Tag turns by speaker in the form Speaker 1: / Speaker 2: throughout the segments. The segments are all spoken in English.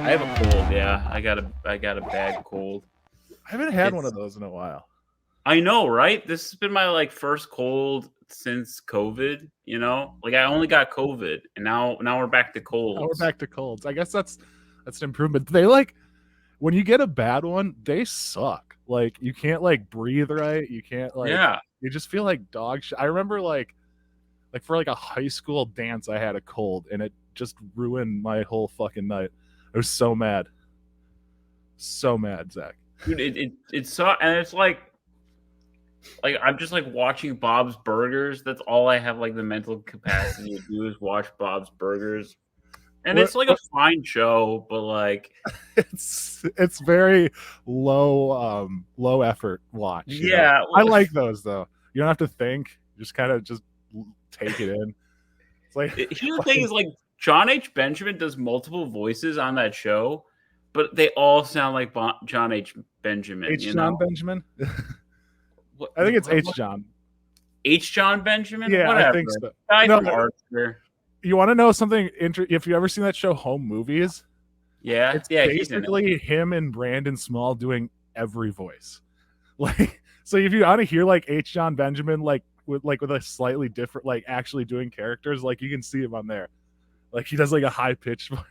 Speaker 1: I have a cold. Yeah, I got a bad cold.
Speaker 2: I haven't had one of those in a while.
Speaker 1: I know, right? This has been my like first cold since COVID. You know, like I only got COVID, and now we're back to colds.
Speaker 2: Now we're back to colds. I guess that's an improvement. They like when you get a bad one, they suck. Like you can't like breathe right. You can't like.
Speaker 1: Yeah.
Speaker 2: You just feel like dog shit. I remember like for like a high school dance, I had a cold, and it just ruined my whole fucking night. I was so mad. So mad, Zach.
Speaker 1: Dude, it's so, and it's like I'm just like watching Bob's Burgers. That's all I have like the mental capacity to do is watch Bob's Burgers. And it's like a fine show, but like
Speaker 2: it's very low effort watch.
Speaker 1: Yeah.
Speaker 2: I like those though. You don't have to think. You just kind of just take it in. It's like
Speaker 1: here's the thing is like John H. Benjamin does multiple voices on that show, but they all sound like John H. Benjamin.
Speaker 2: John Benjamin? I think it's H. John.
Speaker 1: H. John Benjamin?
Speaker 2: Yeah,
Speaker 1: whatever.
Speaker 2: I think so.
Speaker 1: Guy from Archer.
Speaker 2: You want to know something if you ever seen that show Home Movies?
Speaker 1: Yeah.
Speaker 2: It's basically him and Brandon Small doing every voice. Like, so if you want to hear like H. John Benjamin with a slightly different, like actually doing characters, like you can see him on there. Like he does like a high pitched voice.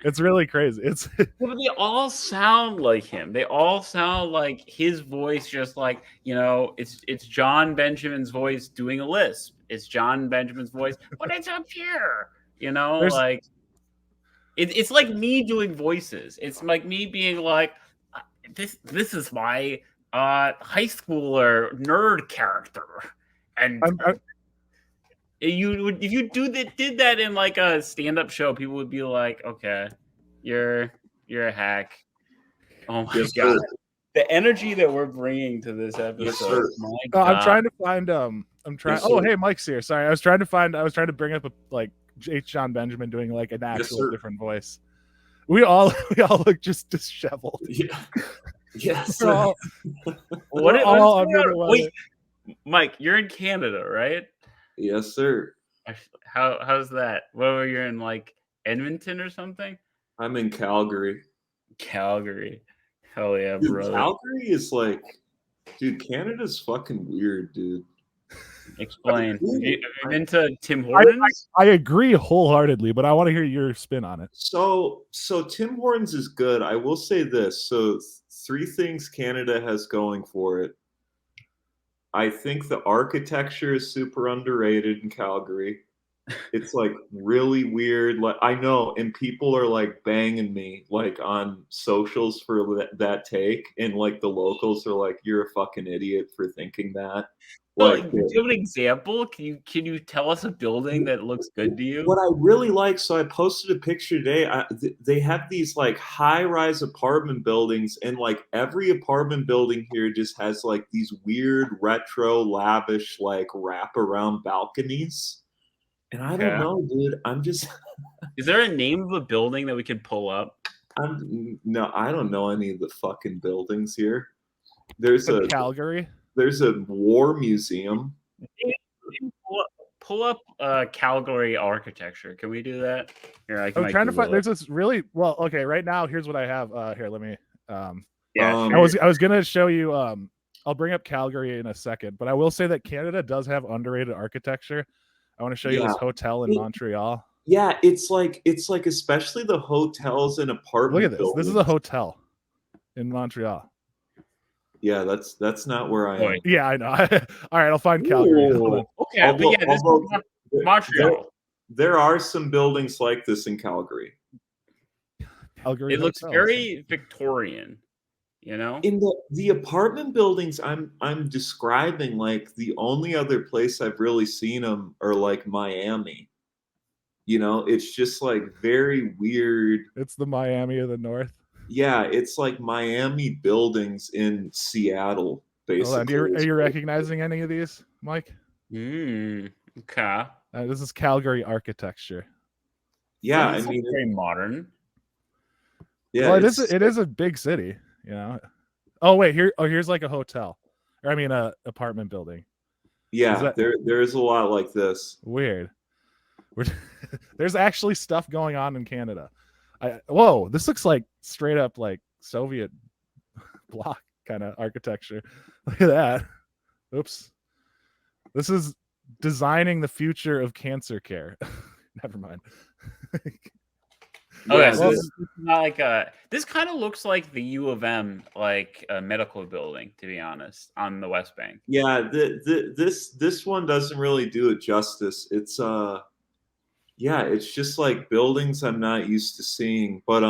Speaker 2: It's really crazy.
Speaker 1: They all sound like him. They all sound like his voice, just like, it's John Benjamin's voice doing a lisp. It's John Benjamin's voice, but it's up here. Like it's like me doing voices. It's like me being like, this is my high schooler nerd character. And if you did that in like a stand-up show, people would be like, okay, you're a hack. Oh my god. Sir. The energy that we're bringing to this episode.
Speaker 2: I'm trying to find hey, Mike's here. Sorry. I was trying to bring up like H. John Benjamin doing like an actual different voice. We all look just disheveled.
Speaker 3: Yeah. Yes.
Speaker 1: Wait, Mike, you're in Canada, right?
Speaker 3: Yes, sir.
Speaker 1: How's that? Well, you're in like Edmonton or something?
Speaker 3: I'm in Calgary.
Speaker 1: Calgary. Hell yeah, dude, brother.
Speaker 3: Calgary is like, dude, Canada's fucking weird, dude.
Speaker 1: Explain. You're into Tim Hortons?
Speaker 2: I agree wholeheartedly, but I want to hear your spin on it.
Speaker 3: So Tim Hortons is good. I will say this. So 3 things Canada has going for it. I think the architecture is super underrated in Calgary. It's like really weird. Like I know, and people are like banging me like on socials for that take, and like the locals are like, "You're a fucking idiot for thinking that."
Speaker 1: Like, do you have an example? Can you tell us a building that looks good to you?
Speaker 3: What I really like, so I posted a picture today. They have these like high-rise apartment buildings, and like every apartment building here just has like these weird retro, lavish like wraparound balconies. And I don't know, dude. I'm just.
Speaker 1: Is there a name of a building that we could pull up?
Speaker 3: No, I don't know any of the fucking buildings here. There's a
Speaker 2: Calgary.
Speaker 3: There's a war museum.
Speaker 1: Pull up Calgary architecture. Can we do that? Here,
Speaker 2: I'm trying to find. There's this really well. Okay, right now here's what I have. Here, let me.
Speaker 1: Sure.
Speaker 2: I was gonna show you. I'll bring up Calgary in a second, but I will say that Canada does have underrated architecture. I want to show you this hotel in Montreal.
Speaker 3: Yeah, it's like especially the hotels and apartments.
Speaker 2: Look at this. Buildings. This is a hotel in Montreal.
Speaker 3: Yeah, that's not where I am.
Speaker 2: Yeah, I know. All right, I'll find Calgary.
Speaker 1: Okay, this is Montreal.
Speaker 3: There are some buildings like this in Calgary.
Speaker 1: It looks very Victorian,
Speaker 3: In the apartment buildings I'm describing, like the only other place I've really seen them are like Miami. It's just like very weird.
Speaker 2: It's the Miami of the North.
Speaker 3: Yeah, it's like Miami buildings in Seattle, basically.
Speaker 2: Are you recognizing any of these, Mike?
Speaker 1: Okay.
Speaker 2: This is Calgary architecture.
Speaker 3: Yeah,
Speaker 1: I mean, very modern.
Speaker 3: Yeah,
Speaker 2: well, it is a big city, Oh wait, here's like a hotel, or I mean, a apartment building.
Speaker 3: Yeah, there is a lot like this.
Speaker 2: Weird. There's actually stuff going on in Canada. Whoa, this looks like straight up like Soviet bloc kind of architecture. Look at that. Oops. This is designing the future of cancer care. Never mind.
Speaker 1: Okay, so
Speaker 3: Well,
Speaker 1: this is not like a. This kind of looks like the U of M, like a medical building, to be honest, on the West Bank.
Speaker 3: yeah, this one doesn't really do it justice. It's yeah, it's just like buildings I'm not used to seeing. But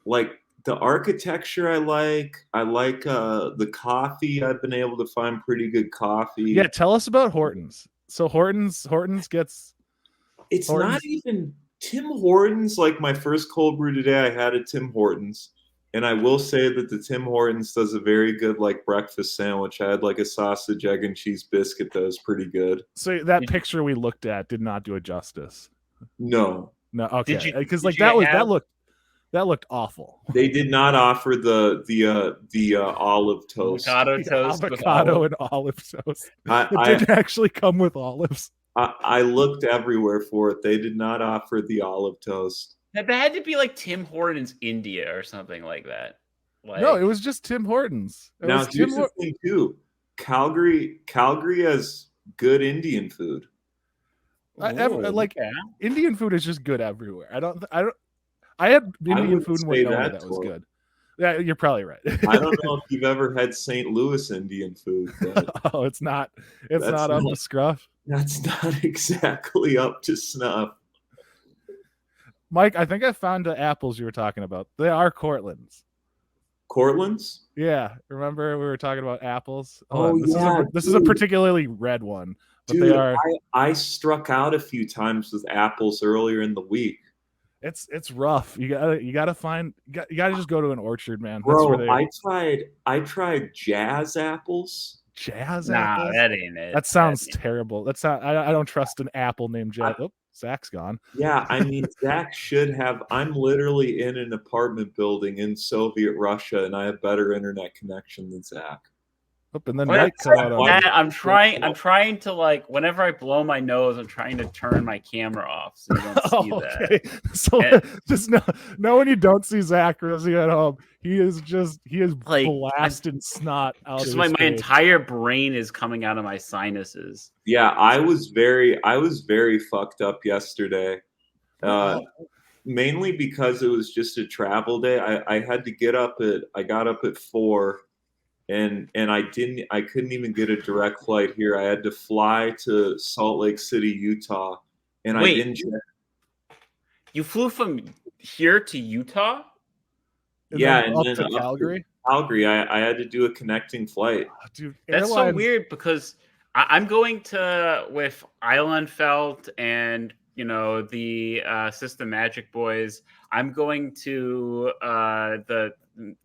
Speaker 3: like the architecture I like the coffee. I've been able to find pretty good coffee.
Speaker 2: Yeah, tell us about Hortons. So Hortons gets
Speaker 3: It's
Speaker 2: Hortons.
Speaker 3: not even Tim Hortons. Like my first cold brew today, I had at Tim Hortons. And I will say that the Tim Hortons does a very good like breakfast sandwich. I had like a sausage, egg, and cheese biscuit that was pretty good.
Speaker 2: So that picture we looked at did not do it justice.
Speaker 3: No,
Speaker 2: No, okay, because
Speaker 1: did
Speaker 2: like
Speaker 1: you
Speaker 2: that looked awful.
Speaker 3: they did not offer the olive toast.
Speaker 1: Avocado toast with
Speaker 2: Avocado
Speaker 1: olive.
Speaker 2: and olive toast. It
Speaker 3: I
Speaker 2: didn't actually come with olives.
Speaker 3: I looked everywhere for it. They did not offer the olive toast.
Speaker 1: That had to be like Tim Hortons India or something like that. Like,
Speaker 2: No, it was just Tim Hortons. It
Speaker 3: Now
Speaker 2: was
Speaker 3: here's the thing too. Calgary has good Indian food.
Speaker 2: like
Speaker 1: yeah.
Speaker 2: Indian food is just good everywhere. I had Indian
Speaker 3: wouldn't
Speaker 2: food in
Speaker 3: say
Speaker 2: Winona
Speaker 3: that,
Speaker 2: that was
Speaker 3: Tor.
Speaker 2: good. Yeah, you're probably right.
Speaker 3: I don't know if you've ever had St. Louis Indian food, but
Speaker 2: Oh, it's not
Speaker 3: That's
Speaker 2: up
Speaker 3: not-
Speaker 2: to scruff.
Speaker 3: that's not exactly up to snuff.
Speaker 2: Mike, I think I found the apples you were talking about. They are Cortland's.
Speaker 3: Cortland's?
Speaker 2: Yeah, remember we were talking about apples?
Speaker 3: Oh, yeah,
Speaker 2: this is a
Speaker 3: dude.
Speaker 2: particularly red one, but
Speaker 3: Dude,
Speaker 2: they are.
Speaker 3: I struck out a few times with apples earlier in the week.
Speaker 2: It's rough. You gotta just go to an orchard, man. That's
Speaker 3: Bro,
Speaker 2: where they
Speaker 3: I tried jazz apples.
Speaker 2: jazz
Speaker 1: Nah,
Speaker 2: apples.
Speaker 1: that ain't it.
Speaker 2: That sounds terrible. That's not. I don't trust an apple named Jazz.
Speaker 3: I-
Speaker 2: Oh, Zach's gone.
Speaker 3: Yeah, I mean, Zach should have. I'm literally in an apartment building in Soviet Russia, and I have better internet connection than Zach.
Speaker 2: Oh, and then
Speaker 1: Well,
Speaker 2: Mike cut out on
Speaker 3: Why-
Speaker 2: me.
Speaker 1: Matt, I'm trying to like whenever I blow my nose, I'm trying to turn my camera off so you don't see
Speaker 2: Oh,
Speaker 1: that.
Speaker 2: okay. So
Speaker 1: And-
Speaker 2: just know when you don't see Zach Rosie at home, he is
Speaker 1: Like,
Speaker 2: blasting snot out
Speaker 1: Just
Speaker 2: of
Speaker 1: my
Speaker 2: his face.
Speaker 1: entire brain is coming out of my sinuses.
Speaker 3: Yeah, I was very fucked up yesterday. Mainly because it was just a travel day. I had to get up I got up at 4, and I couldn't even get a direct flight here. I had to fly to Salt Lake City, Utah, and
Speaker 1: Wait.
Speaker 3: I didn't check.
Speaker 1: You flew from here to Utah?
Speaker 2: And
Speaker 3: Yeah,
Speaker 2: then
Speaker 3: and
Speaker 2: up
Speaker 3: then
Speaker 2: to
Speaker 3: up to
Speaker 2: Calgary.
Speaker 3: Calgary, I had to do a connecting flight.
Speaker 2: Oh, dude,
Speaker 1: That's so
Speaker 2: airlines-
Speaker 1: weird because I'm going to with ILYM Felt and the System Magic Boys. I'm going to the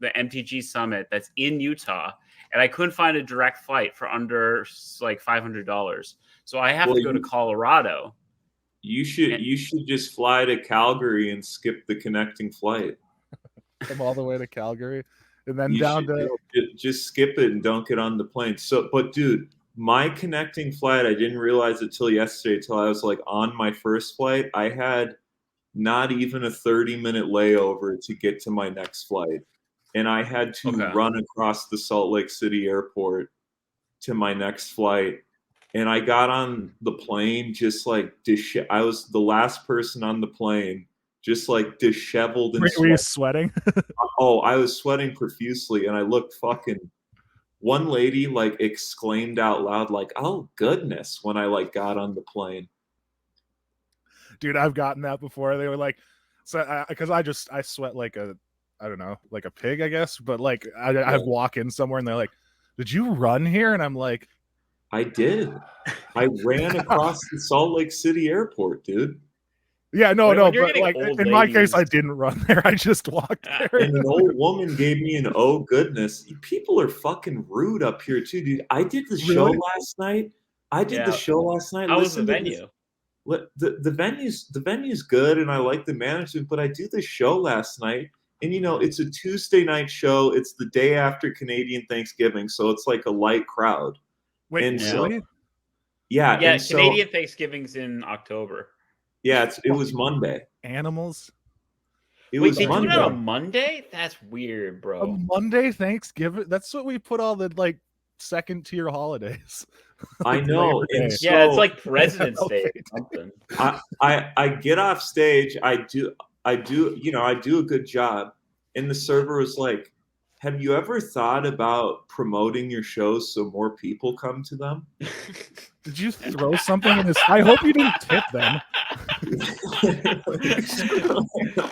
Speaker 1: MTG Summit that's in Utah, and I couldn't find a direct flight for under like $500. So I have to go to Colorado.
Speaker 3: You should just fly to Calgary and skip the connecting flight.
Speaker 2: come all the way to Calgary, and then
Speaker 3: You
Speaker 2: down
Speaker 3: should
Speaker 2: to
Speaker 3: just skip it and don't get on the plane. So, but dude, my connecting flight, I didn't realize it till yesterday, till I was like on my first flight. I had not even a 30-minute layover to get to my next flight. And I had to run across the Salt Lake City airport to my next flight. And I got on the plane just like I was the last person on the plane, just like disheveled and
Speaker 2: were you sweating?
Speaker 3: Oh, I was sweating profusely, and I looked fucking. One lady like exclaimed out loud, like, "Oh goodness!" when I like got on the plane.
Speaker 2: Dude, I've gotten that before. They were like, so because I sweat like I don't know, like a pig, I guess. But like I walk in somewhere and they're like, "Did you run here?" And I'm like,
Speaker 3: I did. I ran across the Salt Lake City airport, dude.
Speaker 2: Yeah, no,
Speaker 1: When
Speaker 2: but
Speaker 1: you're getting
Speaker 2: like
Speaker 1: old
Speaker 2: in my case,
Speaker 1: ladies-
Speaker 2: I didn't run there. I just walked there.
Speaker 3: And an old woman gave me an "oh goodness." People are fucking rude up here too, dude. I did the show
Speaker 2: Really?
Speaker 3: last night. How was
Speaker 1: the venue?
Speaker 3: The venue's good, and I like the management. But I do the show last night, and it's a Tuesday night show. It's the day after Canadian Thanksgiving, so it's like a light crowd.
Speaker 2: Wait,
Speaker 3: And so-
Speaker 2: really?
Speaker 3: Yeah,
Speaker 1: Yeah,
Speaker 3: and so-
Speaker 1: Canadian Thanksgiving's in October.
Speaker 3: Yeah, it was Monday.
Speaker 2: Animals?
Speaker 3: It
Speaker 1: Wait,
Speaker 3: was
Speaker 1: they do it
Speaker 3: Monday.
Speaker 1: on a Monday? That's weird,
Speaker 2: A
Speaker 1: bro.
Speaker 2: Monday Thanksgiving. That's what we put all the like second tier holidays.
Speaker 3: I
Speaker 2: Like
Speaker 3: know.
Speaker 2: Labor Day.
Speaker 3: And
Speaker 1: Yeah, it's
Speaker 3: so
Speaker 1: like President's Day or
Speaker 2: Okay.
Speaker 1: something.
Speaker 3: I get off stage. I do I do a good job. And the server was like, "Have you ever thought about promoting your shows so more people come to them?"
Speaker 2: Did you throw something in his? I hope you didn't tip them.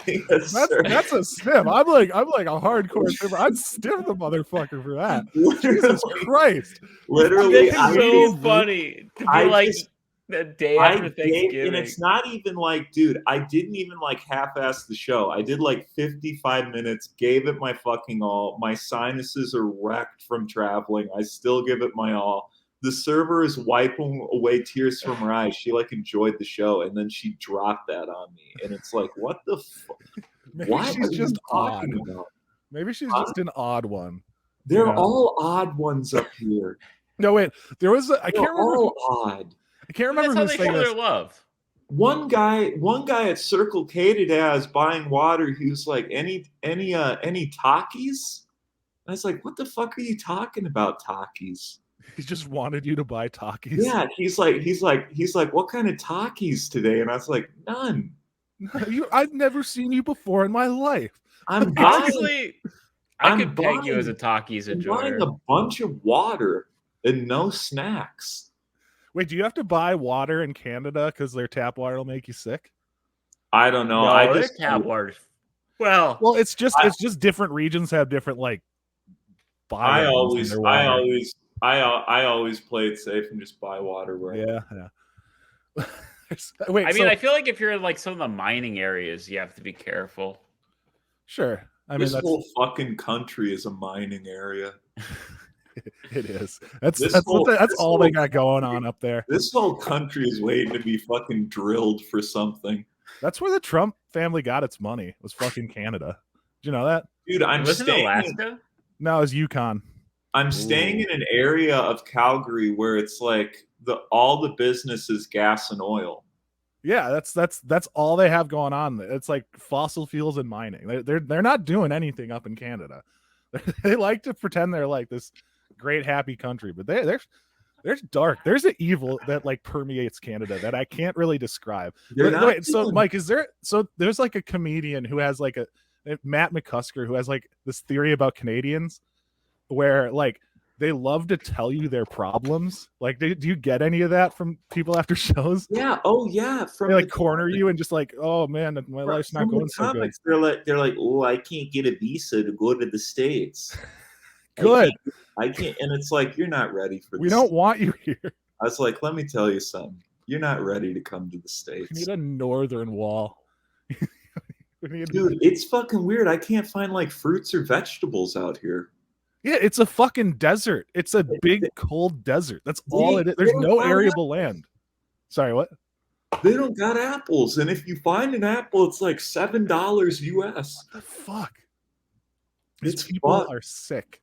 Speaker 3: Yes, sir.
Speaker 2: That's a stiff. I'm like a hardcore stiffer. I'd stiff the motherfucker for that. Jesus Christ!
Speaker 3: Literally,
Speaker 1: That's so funny to be like the day after Thanksgiving.
Speaker 3: and it's not even like, dude, I didn't even like half-ass the show. I did like 55 minutes, gave it my fucking all. My sinuses are wrecked from traveling. I still give it my all. The server is wiping away tears from her eyes. She like enjoyed the show, and then she dropped that on me, and it's like, what the fuck?
Speaker 2: Maybe
Speaker 3: What
Speaker 2: she's
Speaker 3: are
Speaker 2: just
Speaker 3: you talking
Speaker 2: odd.
Speaker 3: about?
Speaker 2: Maybe she's just an odd one.
Speaker 3: They're
Speaker 2: you know?
Speaker 3: all odd ones up here.
Speaker 2: No, wait. There was I
Speaker 3: They're
Speaker 2: can't remember.
Speaker 3: all odd.
Speaker 2: I can't
Speaker 1: That's
Speaker 2: remember
Speaker 1: how
Speaker 2: who
Speaker 1: they
Speaker 2: sang
Speaker 1: show
Speaker 2: this.
Speaker 1: their love.
Speaker 3: One guy at Circle K today, I was buying water. He was like, any Takis? I was like, what the fuck are you talking about, Takis?
Speaker 2: He just wanted you to buy Takis.
Speaker 3: Yeah, he's like, what kind of Takis today? And I was like, none.
Speaker 2: I've never seen you before in my life.
Speaker 3: I'm buying,
Speaker 1: Honestly, I
Speaker 3: I'm
Speaker 1: could peg you
Speaker 3: buying-
Speaker 1: as a Takis
Speaker 3: I'm buying
Speaker 1: enjoyer.
Speaker 3: a bunch of water and no snacks.
Speaker 2: Wait, do you have to buy water in Canada because their tap water will make you sick?
Speaker 3: I don't know.
Speaker 1: No,
Speaker 3: I
Speaker 1: their
Speaker 3: just
Speaker 1: tap water. Well,
Speaker 2: It's just different regions have different like.
Speaker 3: I
Speaker 2: bylaws in their water.
Speaker 3: always play it safe and just buy water where
Speaker 2: Yeah. Wait,
Speaker 1: I mean, I feel like if you're in like some of the mining areas, you have to be careful.
Speaker 2: sure. I mean,
Speaker 3: this
Speaker 2: that's
Speaker 3: whole fucking country is a mining area.
Speaker 2: it is. That's
Speaker 3: This
Speaker 2: that's
Speaker 3: whole-
Speaker 2: that's
Speaker 3: this
Speaker 2: all
Speaker 3: whole
Speaker 2: they got going on up there.
Speaker 3: This whole country is waiting to be fucking drilled for something.
Speaker 2: That's where the Trump family got its money. Was fucking Canada. Did you know that?
Speaker 3: Dude,
Speaker 1: Was it Alaska?
Speaker 2: No, it was Yukon.
Speaker 3: I'm staying in an area of Calgary where it's like all the business is gas and oil.
Speaker 2: Yeah, that's all they have going on. It's like fossil fuels and mining. They're not doing anything up in Canada. They like to pretend they're like this great happy country, but there's dark. There's an evil that like permeates Canada that I can't really describe. Wait, so Mike, there's like a comedian who has like Matt McCusker who has like this theory about Canadians where like they love to tell you their problems. Like, do you get any of that from people after shows?
Speaker 3: Yeah. Oh yeah.
Speaker 2: They like corner you and just like, oh man, my life's not going so good.
Speaker 3: They're like, oh, I can't get a visa to go to the States.
Speaker 2: Good.
Speaker 3: I can't. And it's like, you're not ready for this.
Speaker 2: We don't want you here.
Speaker 3: I was like, let me tell you something. You're not ready to come to the States.
Speaker 2: We need a northern wall.
Speaker 3: Dude, it's fucking weird. I can't find like fruits or vegetables out here.
Speaker 2: Yeah, it's a fucking desert. It's a big cold desert. That's all it is. There's no arable land. Sorry, what?
Speaker 3: They don't got apples, and if you find an apple, it's like $7 US.
Speaker 2: What the fuck?
Speaker 3: These
Speaker 2: people are sick.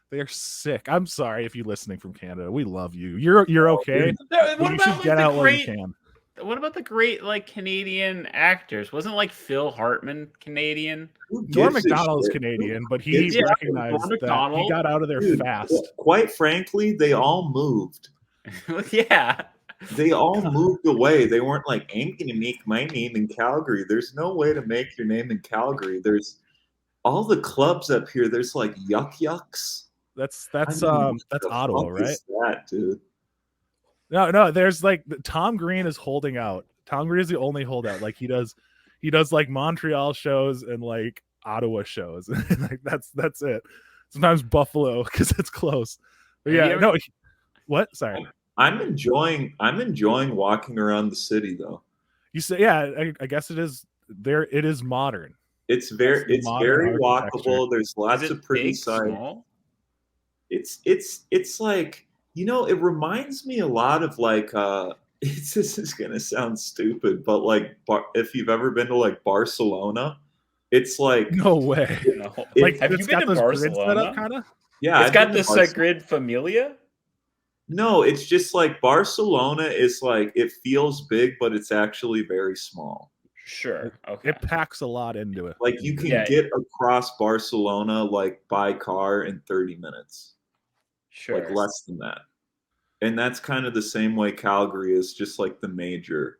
Speaker 2: They are sick. I'm sorry if you're listening from Canada. We love you. You're okay.
Speaker 1: What
Speaker 2: you should get out while you can.
Speaker 1: What about the great like Canadian actors? Wasn't like Phil Hartman Canadian?
Speaker 2: Norm Macdonald is Canadian, but he recognized that he got out of there fast.
Speaker 3: Quite frankly, they all moved.
Speaker 1: Yeah.
Speaker 3: They all moved away. They weren't like, I'm going to make my name in Calgary. There's no way to make your name in Calgary. There's all the clubs up here. There's like Yucks.
Speaker 2: That's Ottawa, right?
Speaker 3: That dude.
Speaker 2: No. There's like Tom Green is holding out. Tom Green is the only holdout. Like he does like Montreal shows and like Ottawa shows. Like that's it. Sometimes Buffalo because it's close. But yeah, what? Sorry.
Speaker 3: I'm enjoying walking around the city though.
Speaker 2: You say, yeah, I guess it is there. It is modern.
Speaker 3: It's very walkable. There's lots of pretty sights. It's like, it reminds me a lot of like this is gonna sound stupid, but like if you've ever been to like Barcelona, it's like
Speaker 2: no way.
Speaker 1: Like, have you been to Barcelona?
Speaker 2: Kind of.
Speaker 3: Yeah,
Speaker 1: it's got the Sagrid Familia.
Speaker 3: No, it's just like Barcelona is like it feels big, but it's actually very small.
Speaker 1: Sure. Okay.
Speaker 2: It packs a lot into it.
Speaker 3: Like you can
Speaker 1: Yeah.
Speaker 3: get across Barcelona like by car in 30 minutes, like
Speaker 1: Sure.
Speaker 3: less than that. And that's kind of the same way Calgary is, just like the major.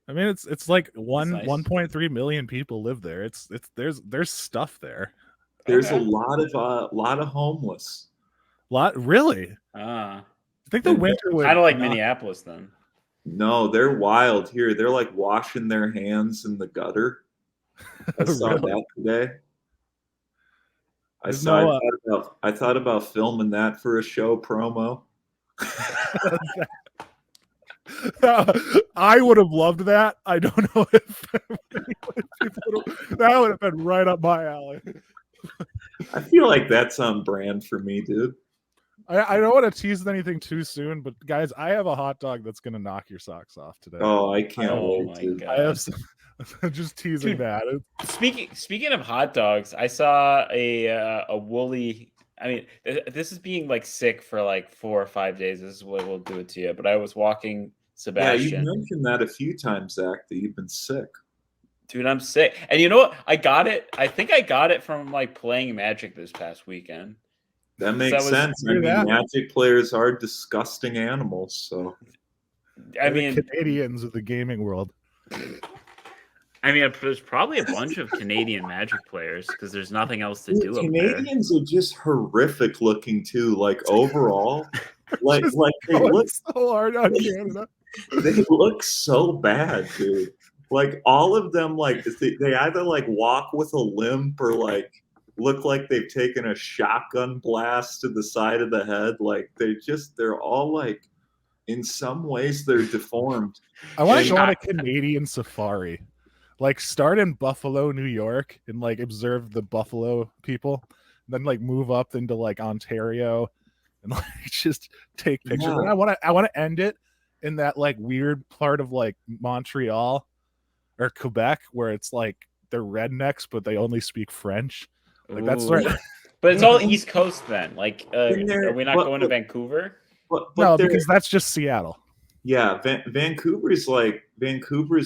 Speaker 2: I mean, it's like
Speaker 1: That's nice.
Speaker 2: 1.3 million people live there. It's there's stuff there.
Speaker 3: There's
Speaker 1: Okay.
Speaker 3: a lot of homeless.
Speaker 2: Really?
Speaker 1: Ah.
Speaker 2: I think the
Speaker 3: And
Speaker 2: winter would
Speaker 1: Kind of like
Speaker 2: knock-
Speaker 1: Minneapolis then.
Speaker 3: no, they're wild here. They're like washing their hands in the gutter. I saw
Speaker 2: Really?
Speaker 3: that today.
Speaker 2: There's no,
Speaker 3: I thought about filming that for a show promo.
Speaker 2: I would have loved that. I don't know if that would have been right up my alley.
Speaker 3: I feel like that's on brand for me, dude.
Speaker 2: I don't want to tease anything too soon, but guys, I have a hot dog that's gonna knock your socks off today.
Speaker 3: Oh, I can't
Speaker 1: Oh
Speaker 3: wait,
Speaker 1: my
Speaker 3: dude.
Speaker 1: god.
Speaker 2: I have some, just teasing
Speaker 1: Dude.
Speaker 2: that.
Speaker 1: Speaking of hot dogs, I saw a woolly. I mean, this is being like sick for like 4 or 5 days. This is what will do it to you. But I was walking
Speaker 3: Yeah, you
Speaker 1: Sebastian.
Speaker 3: mentioned that a few times, Zach, that you've been sick.
Speaker 1: Dude, I'm sick. And you know what? I got it. I think I got it from like playing Magic this past weekend.
Speaker 3: That makes sense. I mean, Magic players are disgusting animals. So,
Speaker 1: I
Speaker 2: the
Speaker 1: mean,
Speaker 2: Canadians of the gaming world.
Speaker 1: there's probably a bunch of Canadian Magic players because there's nothing else to do up there.
Speaker 3: Canadians are just horrific looking too. Like overall, like they look
Speaker 2: so hard on Canada.
Speaker 3: They look so bad, dude. Like all of them, like they either like walk with a limp or like look like they've taken a shotgun blast to the side of the head. Like they're all like, in some ways they're deformed.
Speaker 2: I want to go on a Canadian safari. Like start in Buffalo, New York, and like observe the Buffalo people, then like move up into like Ontario, and like just take pictures.
Speaker 3: Yeah.
Speaker 2: And I want to end it in that like weird part of like Montreal or Quebec where it's like they're rednecks but they only speak French. Like that's right.
Speaker 1: But it's all East Coast then. Like, are we not
Speaker 3: but-
Speaker 1: going to Vancouver?
Speaker 3: But
Speaker 2: No,
Speaker 3: they're-
Speaker 2: because that's just Seattle.
Speaker 3: yeah, Vancouver's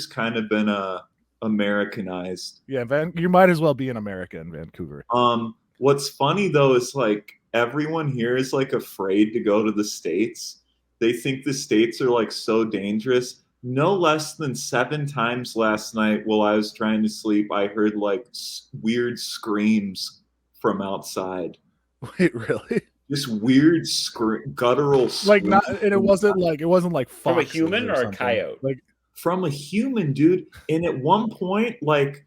Speaker 3: kind of been Americanized.
Speaker 2: Yeah, you might as well be in America in Vancouver.
Speaker 3: What's funny though is like everyone here is like afraid to go to the States. They think the States are like so dangerous. No less than 7 times last night while I was trying to sleep, I heard like weird screams from outside.
Speaker 2: Wait, really?
Speaker 3: Just weird guttural screams.
Speaker 2: Like not, and it wasn't like
Speaker 1: From a
Speaker 2: foxes
Speaker 1: human or a
Speaker 2: something.
Speaker 1: coyote?
Speaker 2: Like
Speaker 3: from a human, dude. And at one point, like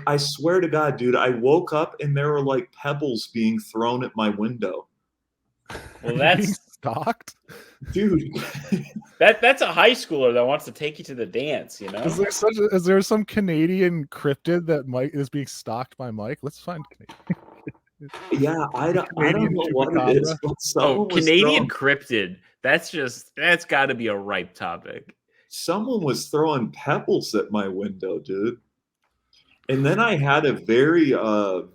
Speaker 3: I swear to God, dude, I woke up and there were like pebbles being thrown at my window.
Speaker 1: Well,
Speaker 2: being
Speaker 1: that's
Speaker 2: stalked.
Speaker 3: Dude,
Speaker 1: that's a high schooler that wants to take you to the dance. You know?
Speaker 2: Is there some Canadian cryptid that Mike is being stalked by Mike? Let's find Canadian.
Speaker 3: yeah, I don't know what it is.
Speaker 1: Oh, Canadian cryptid. That's got to be a ripe topic.
Speaker 3: Someone was throwing pebbles at my window, dude. And then I had a very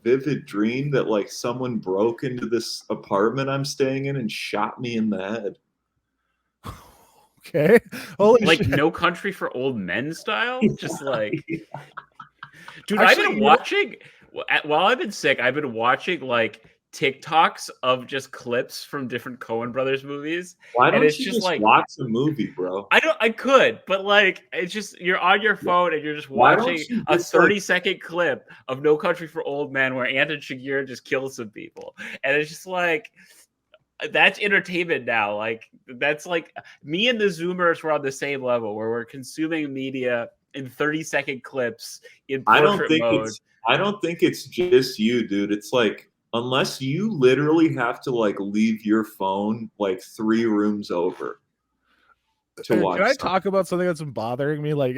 Speaker 3: vivid dream that like someone broke into this apartment I'm staying in and shot me in the head.
Speaker 2: Okay. Holy
Speaker 1: Like
Speaker 2: shit.
Speaker 1: No Country for Old Men style? Just like dude,
Speaker 2: Actually,
Speaker 1: I've been watching while I've been sick, I've been watching like TikToks of just clips from different Coen Brothers movies.
Speaker 3: Why don't
Speaker 1: it's
Speaker 3: you
Speaker 1: just
Speaker 3: just
Speaker 1: like
Speaker 3: watch a movie, bro?
Speaker 1: I could, but like it's just you're on your phone and you're just
Speaker 3: Why don't
Speaker 1: watching
Speaker 3: you
Speaker 1: a
Speaker 3: just, like-
Speaker 1: 30-second clip of No Country for Old Men where Anton Chigurh just kills some people. And it's just like that's entertainment now. Like that's like me and the Zoomers were on the same level where we're consuming media in 30-second clips in portrait mode.
Speaker 3: I don't think it's just you, dude. It's like unless you literally have to like leave your phone like 3 rooms over to watch.
Speaker 2: Can I talk about something that's been bothering me? Like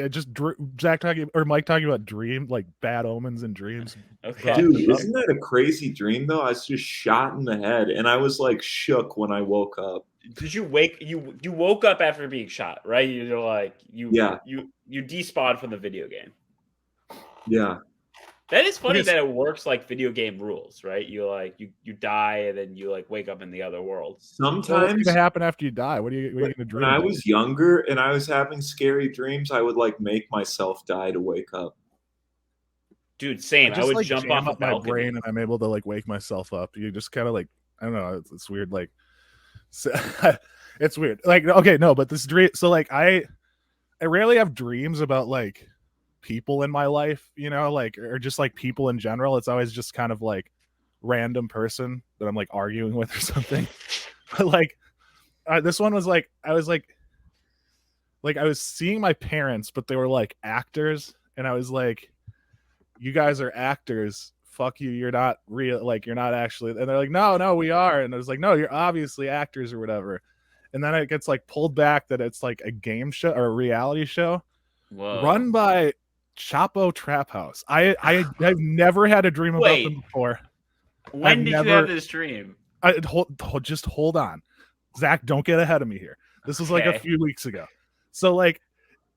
Speaker 2: Zach talking or Mike talking about like bad omens and dreams.
Speaker 1: Okay.
Speaker 3: Dude, isn't that a crazy dream though? I was just shot in the head and I was like shook when I woke up.
Speaker 1: Did you you woke up after being shot, right? You're like you despawned from the video game.
Speaker 3: Yeah.
Speaker 1: That is funny
Speaker 2: Because-
Speaker 1: that it works like video game rules, right? You die and then you like wake up in the other world.
Speaker 2: So what's
Speaker 3: Sometimes
Speaker 2: gonna happen after you die? What are you gonna dream
Speaker 3: when I
Speaker 2: about?
Speaker 3: was younger and I was having scary dreams, I would like make myself die to wake up.
Speaker 1: Dude, same. I
Speaker 2: just
Speaker 1: would
Speaker 2: like
Speaker 1: jump
Speaker 2: jam
Speaker 1: off a
Speaker 2: up my
Speaker 1: balcony.
Speaker 2: brain and I'm able to like wake myself up. You just kind of like, I don't know, it's weird. Like, so, it's weird. Like, okay, no, but this dream. So like, I rarely have dreams about like people in my life, you know, like, or just like people in general. It's always just kind of like random person that I'm like arguing with or something. But like, this one was like, I was like I was seeing my parents, but they were like actors, and I was like, you guys are actors. Fuck you. You're not real. Like, you're not actually. And they're like, no, we are. And I was like, no, you're obviously actors or whatever. And then it gets like pulled back that it's like a game show or a reality show run by Chapo Trap House. I've never had a dream about them before.
Speaker 1: When did you have this dream?
Speaker 2: Just hold on. Zach, don't get ahead of me here. This was like a few weeks ago. So like,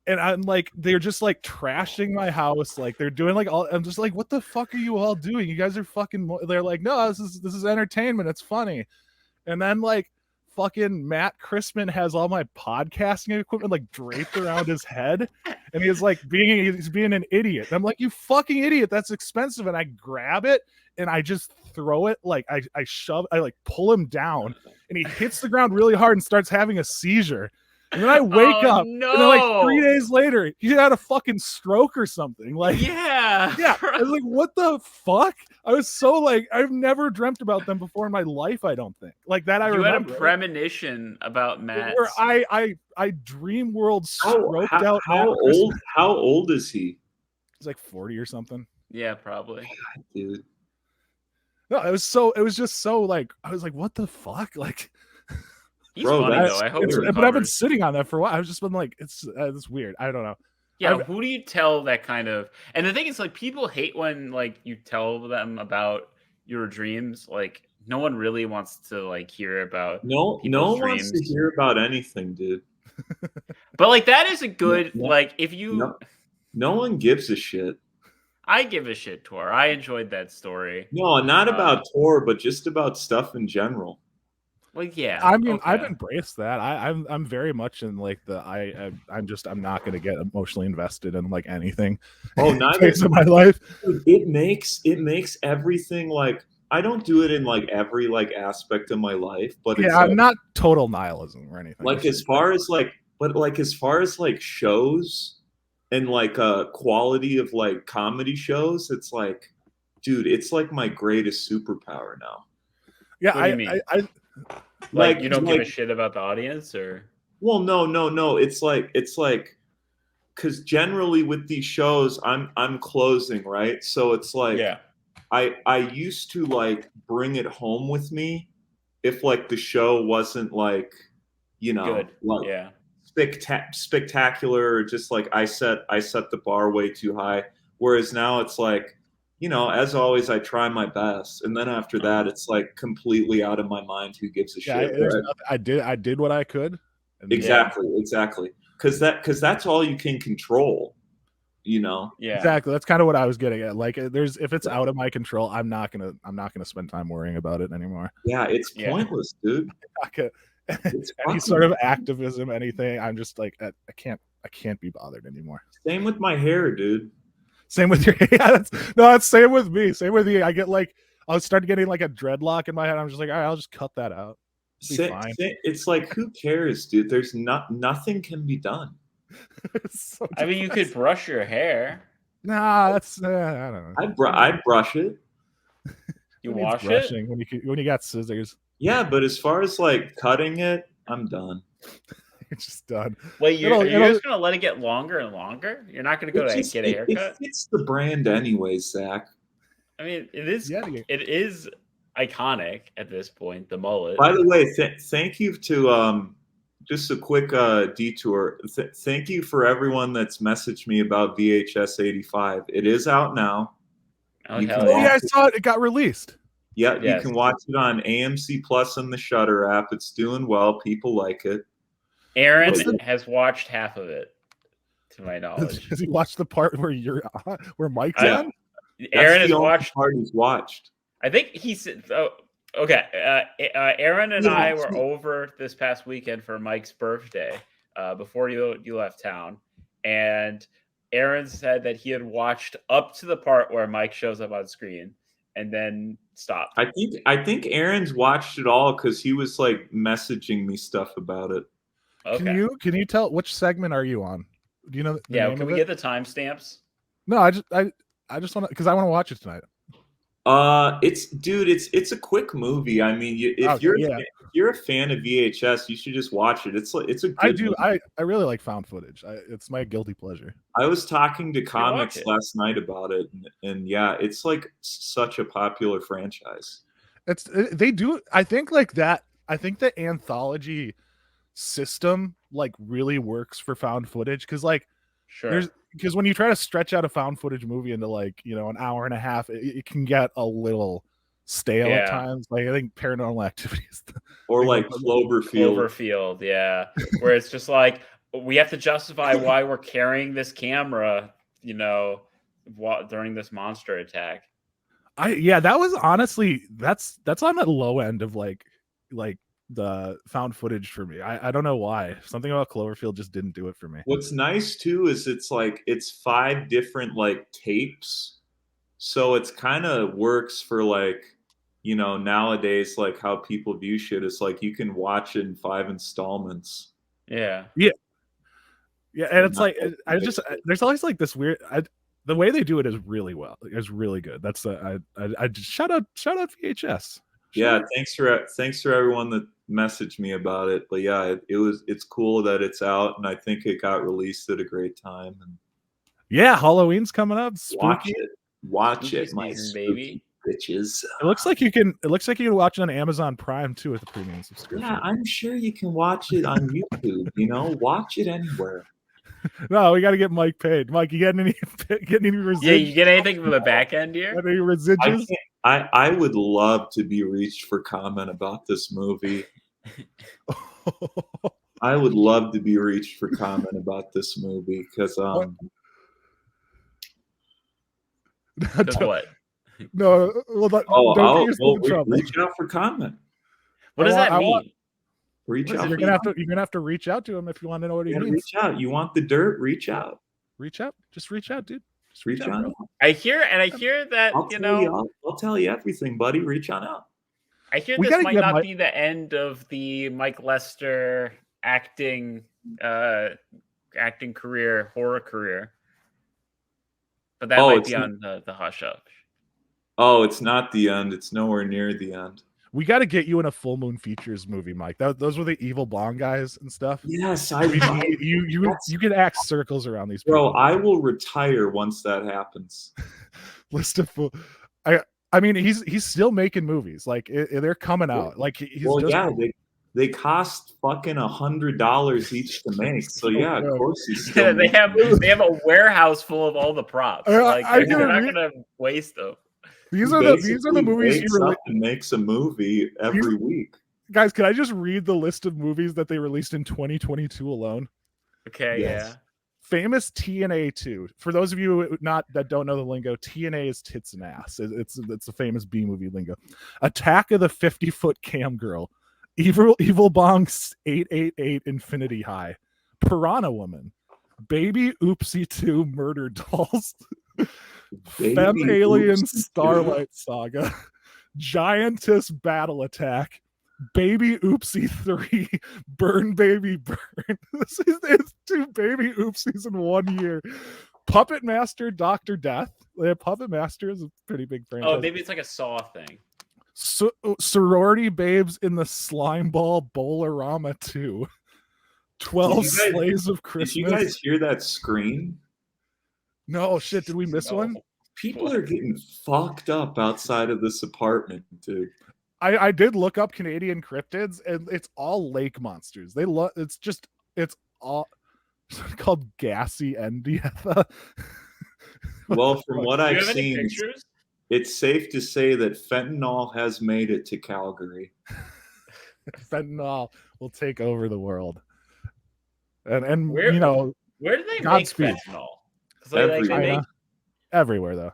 Speaker 2: and I'm like, they're just like trashing my house. Like they're doing like all, I'm just like, what the fuck are you all doing? You guys are fucking, they're like, no, this is entertainment. It's funny. And then like fucking Matt Christman has all my podcasting equipment like draped around his head. And he's like he's being an idiot. And I'm like, you fucking idiot. That's expensive. And I grab it and I just throw it. Like I like pull him down and he hits the ground really hard and starts having a seizure. And then I wake up, and then like 3 days later, he had a fucking stroke or something. Like, yeah. I was like, what the fuck? I was so like, I've never dreamt about them before in my life. I don't think like that. I remember.
Speaker 1: You had a premonition about Matt.
Speaker 2: Where I dream world stroked out.
Speaker 3: How old is he?
Speaker 2: He's like 40 or something.
Speaker 1: Yeah, probably.
Speaker 3: God, dude.
Speaker 2: No, it was just so like, I was like, what the fuck? Like.
Speaker 1: He's funny though. I hope.
Speaker 2: But I've been sitting on that for a while. I've just been like, it's weird. I don't know.
Speaker 1: Yeah, who do you tell that kind of? And the thing is, like, people hate when like you tell them about your dreams. Like, no one really wants to like hear about.
Speaker 3: No one wants to hear about anything, dude.
Speaker 1: But like, that is a good like if you.
Speaker 3: No one gives a shit.
Speaker 1: I give a shit, Tor. I enjoyed that story.
Speaker 3: No, not about Tor, but just about stuff in general.
Speaker 1: Well, yeah.
Speaker 2: I mean, I've embraced that. I'm very much in like the I'm not going to get emotionally invested in like anything.
Speaker 3: Oh, neither
Speaker 2: in my life.
Speaker 3: It makes everything like I don't do it in like every like aspect of my life, but
Speaker 2: yeah,
Speaker 3: it's
Speaker 2: I'm
Speaker 3: like,
Speaker 2: not total nihilism or anything.
Speaker 3: Like as far as like shows and like quality of like comedy shows, it's like, dude, it's like my greatest superpower now.
Speaker 2: Yeah,
Speaker 1: what do you mean?
Speaker 2: I
Speaker 1: like you don't give a shit about the audience, or?
Speaker 3: Well, no. It's like because generally with these shows, I'm closing, right? So it's like,
Speaker 1: yeah,
Speaker 3: I used to like bring it home with me if like the show wasn't like, you know,
Speaker 1: good,
Speaker 3: like
Speaker 1: yeah,
Speaker 3: spectacular, or just like I set the bar way too high. Whereas now it's like, you know, as always, I try my best, and then after that, it's like completely out of my mind. Who gives a shit?
Speaker 2: I did what I could.
Speaker 3: Exactly. Because that's all you can control. You know.
Speaker 1: Yeah.
Speaker 2: Exactly. That's kind of what I was getting at. Like, if it's out of my control, I'm not gonna spend time worrying about it anymore.
Speaker 3: Yeah, it's pointless, dude.
Speaker 2: Any sort of activism, anything. I'm just like, I can't be bothered anymore.
Speaker 3: Same with my hair, dude.
Speaker 2: Same with your that's same with me. Same with you. I get like I'll start getting like a dreadlock in my head. I'm just like, all right, I'll just cut that out. Fine.
Speaker 3: It's like, who cares, dude? There's nothing can be done.
Speaker 2: So
Speaker 1: I mean, you could brush your hair.
Speaker 2: Nah, that's I don't know.
Speaker 3: I brush it.
Speaker 1: You wash it
Speaker 2: when you got scissors.
Speaker 3: Yeah, but as far as like cutting it, I'm done.
Speaker 2: You're just done.
Speaker 1: Wait, you're just gonna let it get longer and longer? You're not gonna go to get a haircut?
Speaker 3: It fits the brand anyways, Zach.
Speaker 1: I mean, it is iconic at this point, the mullet.
Speaker 3: By the way, thank you to just a quick detour. Thank you for everyone that's messaged me about VHS 85. It is out now.
Speaker 1: Oh,
Speaker 2: yeah, I saw it. It got released.
Speaker 3: Yeah, you can watch it on AMC Plus and the Shudder app. It's doing well. People like it.
Speaker 1: Aaron has watched half of it, to my knowledge.
Speaker 2: Has he watched the part where Mike's on?
Speaker 1: Aaron
Speaker 3: That's
Speaker 1: has
Speaker 3: the only
Speaker 1: watched.
Speaker 3: part he's watched.
Speaker 1: I think he said. Oh, okay. Aaron and
Speaker 3: Yeah,
Speaker 1: I were
Speaker 3: actually-
Speaker 1: over this past weekend for Mike's birthday. Before you left town, and Aaron said that he had watched up to the part where Mike shows up on screen, and then stopped.
Speaker 3: I think Aaron's watched it all because he was like messaging me stuff about it.
Speaker 1: Okay.
Speaker 2: Can you tell which segment are you on? Do you know the
Speaker 1: Yeah.
Speaker 2: name
Speaker 1: Can
Speaker 2: of
Speaker 1: we
Speaker 2: it?
Speaker 1: get the timestamps?
Speaker 2: No, I just want to because I want to watch it tonight.
Speaker 3: It's a quick movie. I mean, if
Speaker 2: Okay, yeah.
Speaker 3: you're a fan of VHS, you should just watch it. It's a good
Speaker 2: I do.
Speaker 3: movie.
Speaker 2: I really like found footage. It's my guilty pleasure.
Speaker 3: I was talking to
Speaker 1: watch
Speaker 3: comics
Speaker 1: it.
Speaker 3: last night about it, and yeah, it's like such a popular franchise.
Speaker 2: They do. I think like that. I think the anthology system like really works for found footage because like
Speaker 1: Sure.
Speaker 2: because when you try to stretch out a found footage movie into like an hour and a half, it can get a little stale at
Speaker 1: Yeah.
Speaker 2: times. Like I think Paranormal Activity is
Speaker 3: Or
Speaker 2: Like,
Speaker 3: like Cloverfield.
Speaker 1: Cloverfield, yeah, where it's just like we have to justify why we're carrying this camera, during this monster attack.
Speaker 2: That was honestly that's on the low end of like the found footage for me. I don't know why. Something about Cloverfield just didn't do it for me.
Speaker 3: What's nice too is it's 5 different like tapes, so it's kind of works for like nowadays like how people view shit. It's like you can watch it in 5 installments.
Speaker 1: Yeah.
Speaker 2: Yeah, and it's like there's always like this weird. The way they do it is really good. That's I just shout out VHS.
Speaker 3: Yeah, thanks for everyone that messaged me about it. But yeah, it's cool that it's out, and I think it got released at a great time. And
Speaker 2: yeah, Halloween's coming up. Spooky.
Speaker 3: Watch
Speaker 1: Spooky
Speaker 3: it, my
Speaker 1: season,
Speaker 3: spooky
Speaker 1: baby.
Speaker 3: bitches.
Speaker 2: It looks like you can watch it on Amazon Prime too with a premium subscription.
Speaker 3: Yeah, I'm sure you can watch it on YouTube. Watch it anywhere.
Speaker 2: No, we got to get Mike paid. Mike, you getting any residuals?
Speaker 1: Yeah, you get anything from the back end here?
Speaker 2: Any residuals?
Speaker 3: I would love to be reached for comment about this movie. I would love to be reached for comment about this movie because
Speaker 1: What?
Speaker 2: No, well, don't get yourself in trouble.
Speaker 3: Reach out for comment.
Speaker 1: What does that mean?
Speaker 3: Reach out.
Speaker 2: You're gonna have to reach out to him if you want to know what he means.
Speaker 3: Reach out. You want the dirt? Reach out.
Speaker 2: Reach out. Just reach out, dude. Just
Speaker 3: Reach out.
Speaker 2: bro.
Speaker 1: I hear that
Speaker 3: I'll tell you everything, buddy. Reach on out.
Speaker 1: I hear
Speaker 2: We
Speaker 1: this
Speaker 2: gotta
Speaker 1: might
Speaker 2: get
Speaker 1: not be the end of the Mike Lester acting career, horror career, but that might be on the hush hush.
Speaker 3: Oh, it's not the end. It's nowhere near the end.
Speaker 2: We got to get you in a Full Moon Features movie, Mike. Those were the evil blonde guys and stuff.
Speaker 3: Yes,
Speaker 2: you can act circles around these people.
Speaker 3: Bro, I will retire once that happens.
Speaker 2: List of I mean, he's still making movies. Like they're coming out. Like
Speaker 3: they cost fucking $100 each to make. So yeah, of course he's still
Speaker 1: they have a warehouse full of all the props. Like they're not gonna waste them.
Speaker 2: These are the movies he
Speaker 3: makes a movie every week.
Speaker 2: Guys, can I just read the list of movies that they released in 2022 alone?
Speaker 1: Okay, yes. Yeah.
Speaker 2: Famous TNA 2. For those of you that don't know the lingo, TNA is tits and ass. It's a famous B movie lingo. Attack of the 50-Foot Cam Girl. Evil Bong's 888 Infinity High. Piranha Woman. Baby Oopsie 2 Murder Dolls. Fem Alien Starlight Saga. Giantess Battle Attack. Baby Oopsie 3, Burn Baby Burn. It's 2 Baby Oopsies in 1 year. Puppet Master Dr. Death. Puppet Master is a pretty big franchise.
Speaker 1: Oh, maybe it's like a Saw thing.
Speaker 2: Sorority Babes in the Slime Ball Bowlerama 2. 12 Slaves of Christmas.
Speaker 3: Did you guys hear that scream?
Speaker 2: No, shit, did we miss one?
Speaker 3: People are getting fucked up outside of this apartment, dude.
Speaker 2: I did look up Canadian cryptids, and it's all lake monsters. It's all called gassy Endiatha.
Speaker 3: Well, from what I've seen, it's safe to say that fentanyl has made it to Calgary.
Speaker 2: Fentanyl will take over the world. And
Speaker 1: where do they make fentanyl?
Speaker 3: Everywhere.
Speaker 2: Everywhere though.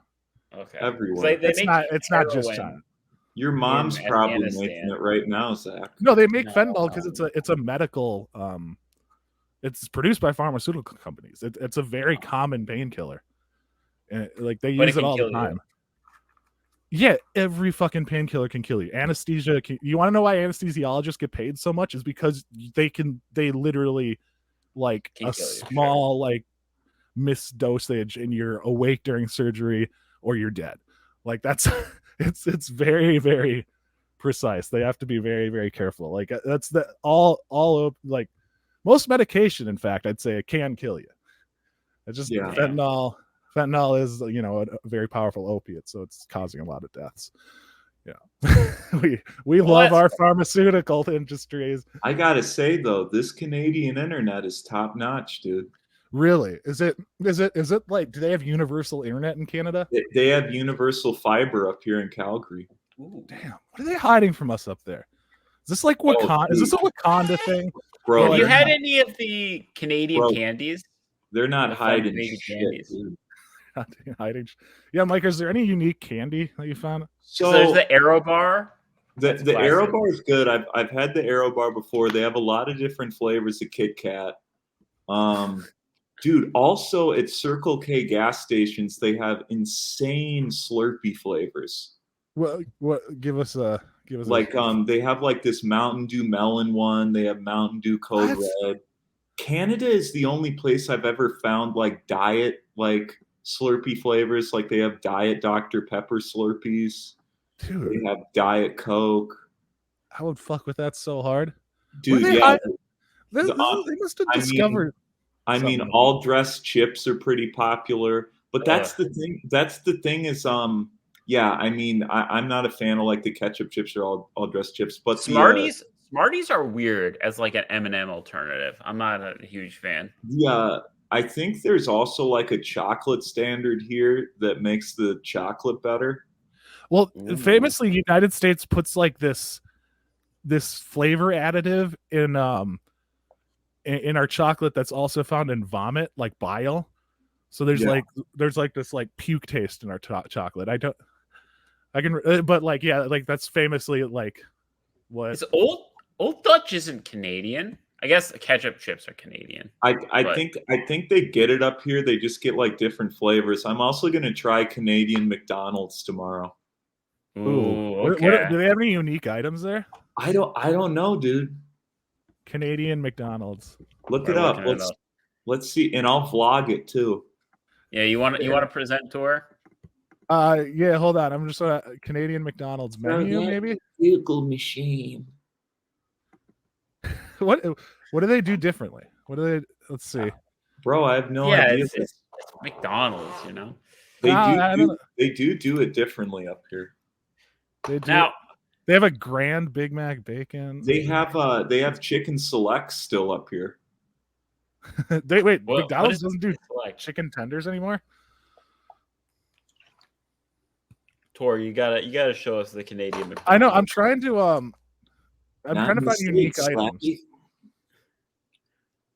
Speaker 1: Okay.
Speaker 3: everywhere.
Speaker 1: They
Speaker 2: It's
Speaker 1: make
Speaker 2: not. It's not just
Speaker 1: heroin
Speaker 2: China.
Speaker 3: Your mom's
Speaker 1: in
Speaker 3: probably
Speaker 1: Afghanistan.
Speaker 3: making it right now, Zach.
Speaker 2: No, they make
Speaker 1: No,
Speaker 2: fentanyl because it's a medical. It's produced by pharmaceutical companies. It's a very common painkiller, and like they
Speaker 1: But
Speaker 2: use
Speaker 1: it
Speaker 2: it
Speaker 1: can
Speaker 2: all the
Speaker 1: kill you.
Speaker 2: time. Yeah, every fucking painkiller can kill you. Anesthesia. You want to know why anesthesiologists get paid so much? Is because they literally like
Speaker 1: Can
Speaker 2: a
Speaker 1: kill you, sure.
Speaker 2: small like misdosage and you're awake during surgery or you're dead. Like that's it's very very precise. They have to be very very careful. Like that's the all like most medication. In fact, I'd say it can kill you. It's just
Speaker 3: Yeah.
Speaker 2: fentanyl. Fentanyl is a very powerful opiate, so it's causing a lot of deaths. Yeah, we love our pharmaceutical industries.
Speaker 3: I gotta say though, this Canadian internet is top notch, dude.
Speaker 2: Really? Is it like, do they have universal internet in Canada?
Speaker 3: They have universal fiber up here in Calgary.
Speaker 1: Ooh.
Speaker 2: Damn, what are they hiding from us up there? Is this like Wakanda? Is this a Wakanda thing?
Speaker 3: Bro,
Speaker 1: Have you
Speaker 3: they're
Speaker 1: had
Speaker 3: not,
Speaker 1: any of the Canadian
Speaker 3: Bro,
Speaker 1: candies?
Speaker 3: they're not
Speaker 1: The
Speaker 3: hiding
Speaker 1: Canadian
Speaker 3: shit,
Speaker 1: candies.
Speaker 3: dude.
Speaker 2: Hiding. Yeah, Mike, is there any unique candy that you found?
Speaker 1: So there's
Speaker 3: So
Speaker 1: the Aero Bar.
Speaker 3: the Aero Bar is good. I've had the Aero Bar before. They have a lot of different flavors of Kit Kat. Dude, also at Circle K gas stations, they have insane Slurpee flavors.
Speaker 2: What? Give us a.
Speaker 3: Like they have like this Mountain Dew melon one. They have Mountain Dew Code Red. Canada is the only place I've ever found like diet like Slurpee flavors. Like they have Diet Dr. Pepper Slurpees.
Speaker 2: Dude,
Speaker 3: They have Diet Coke.
Speaker 2: I would fuck with that so hard.
Speaker 3: Dude,
Speaker 2: they
Speaker 3: yeah.
Speaker 2: they must have discovered.
Speaker 3: I mean, all dressed chips are pretty popular. But that's the thing. That's the thing is yeah, I mean, I'm not a fan of like the ketchup chips or all dressed chips, but
Speaker 1: Smarties are weird as like an M&M alternative. I'm not a huge fan.
Speaker 3: Yeah, I think there's also like a chocolate standard here that makes the chocolate better.
Speaker 2: Well, famously, United States puts like this flavor additive in our chocolate that's also found in vomit, like bile. So there's like this like puke taste in our chocolate. But like yeah, like that's famously like what.
Speaker 1: It's Old Dutch isn't Canadian. I guess the ketchup chips are Canadian.
Speaker 3: I think they get it up here. They just get like different flavors. I'm also gonna try Canadian McDonald's tomorrow.
Speaker 1: Ooh, okay.
Speaker 2: Do they have any unique items there?
Speaker 3: I don't know, dude.
Speaker 2: Canadian McDonald's.
Speaker 3: Look it up. Let's see, and I'll vlog it too.
Speaker 1: Yeah, you want to present Tor?
Speaker 2: Yeah, hold on. I'm just Canadian McDonald's menu, maybe.
Speaker 3: Vehicle machine.
Speaker 2: What do they do differently? Let's see.
Speaker 3: Bro, I have no idea.
Speaker 1: It's McDonald's, you know.
Speaker 3: They do it differently up here.
Speaker 2: They have a Grand Big Mac bacon.
Speaker 3: They have chicken selects still up here.
Speaker 2: McDonald's doesn't do chicken tenders anymore?
Speaker 1: Tor, you gotta show us the Canadian McDonald's.
Speaker 2: I know. I'm trying to find unique items.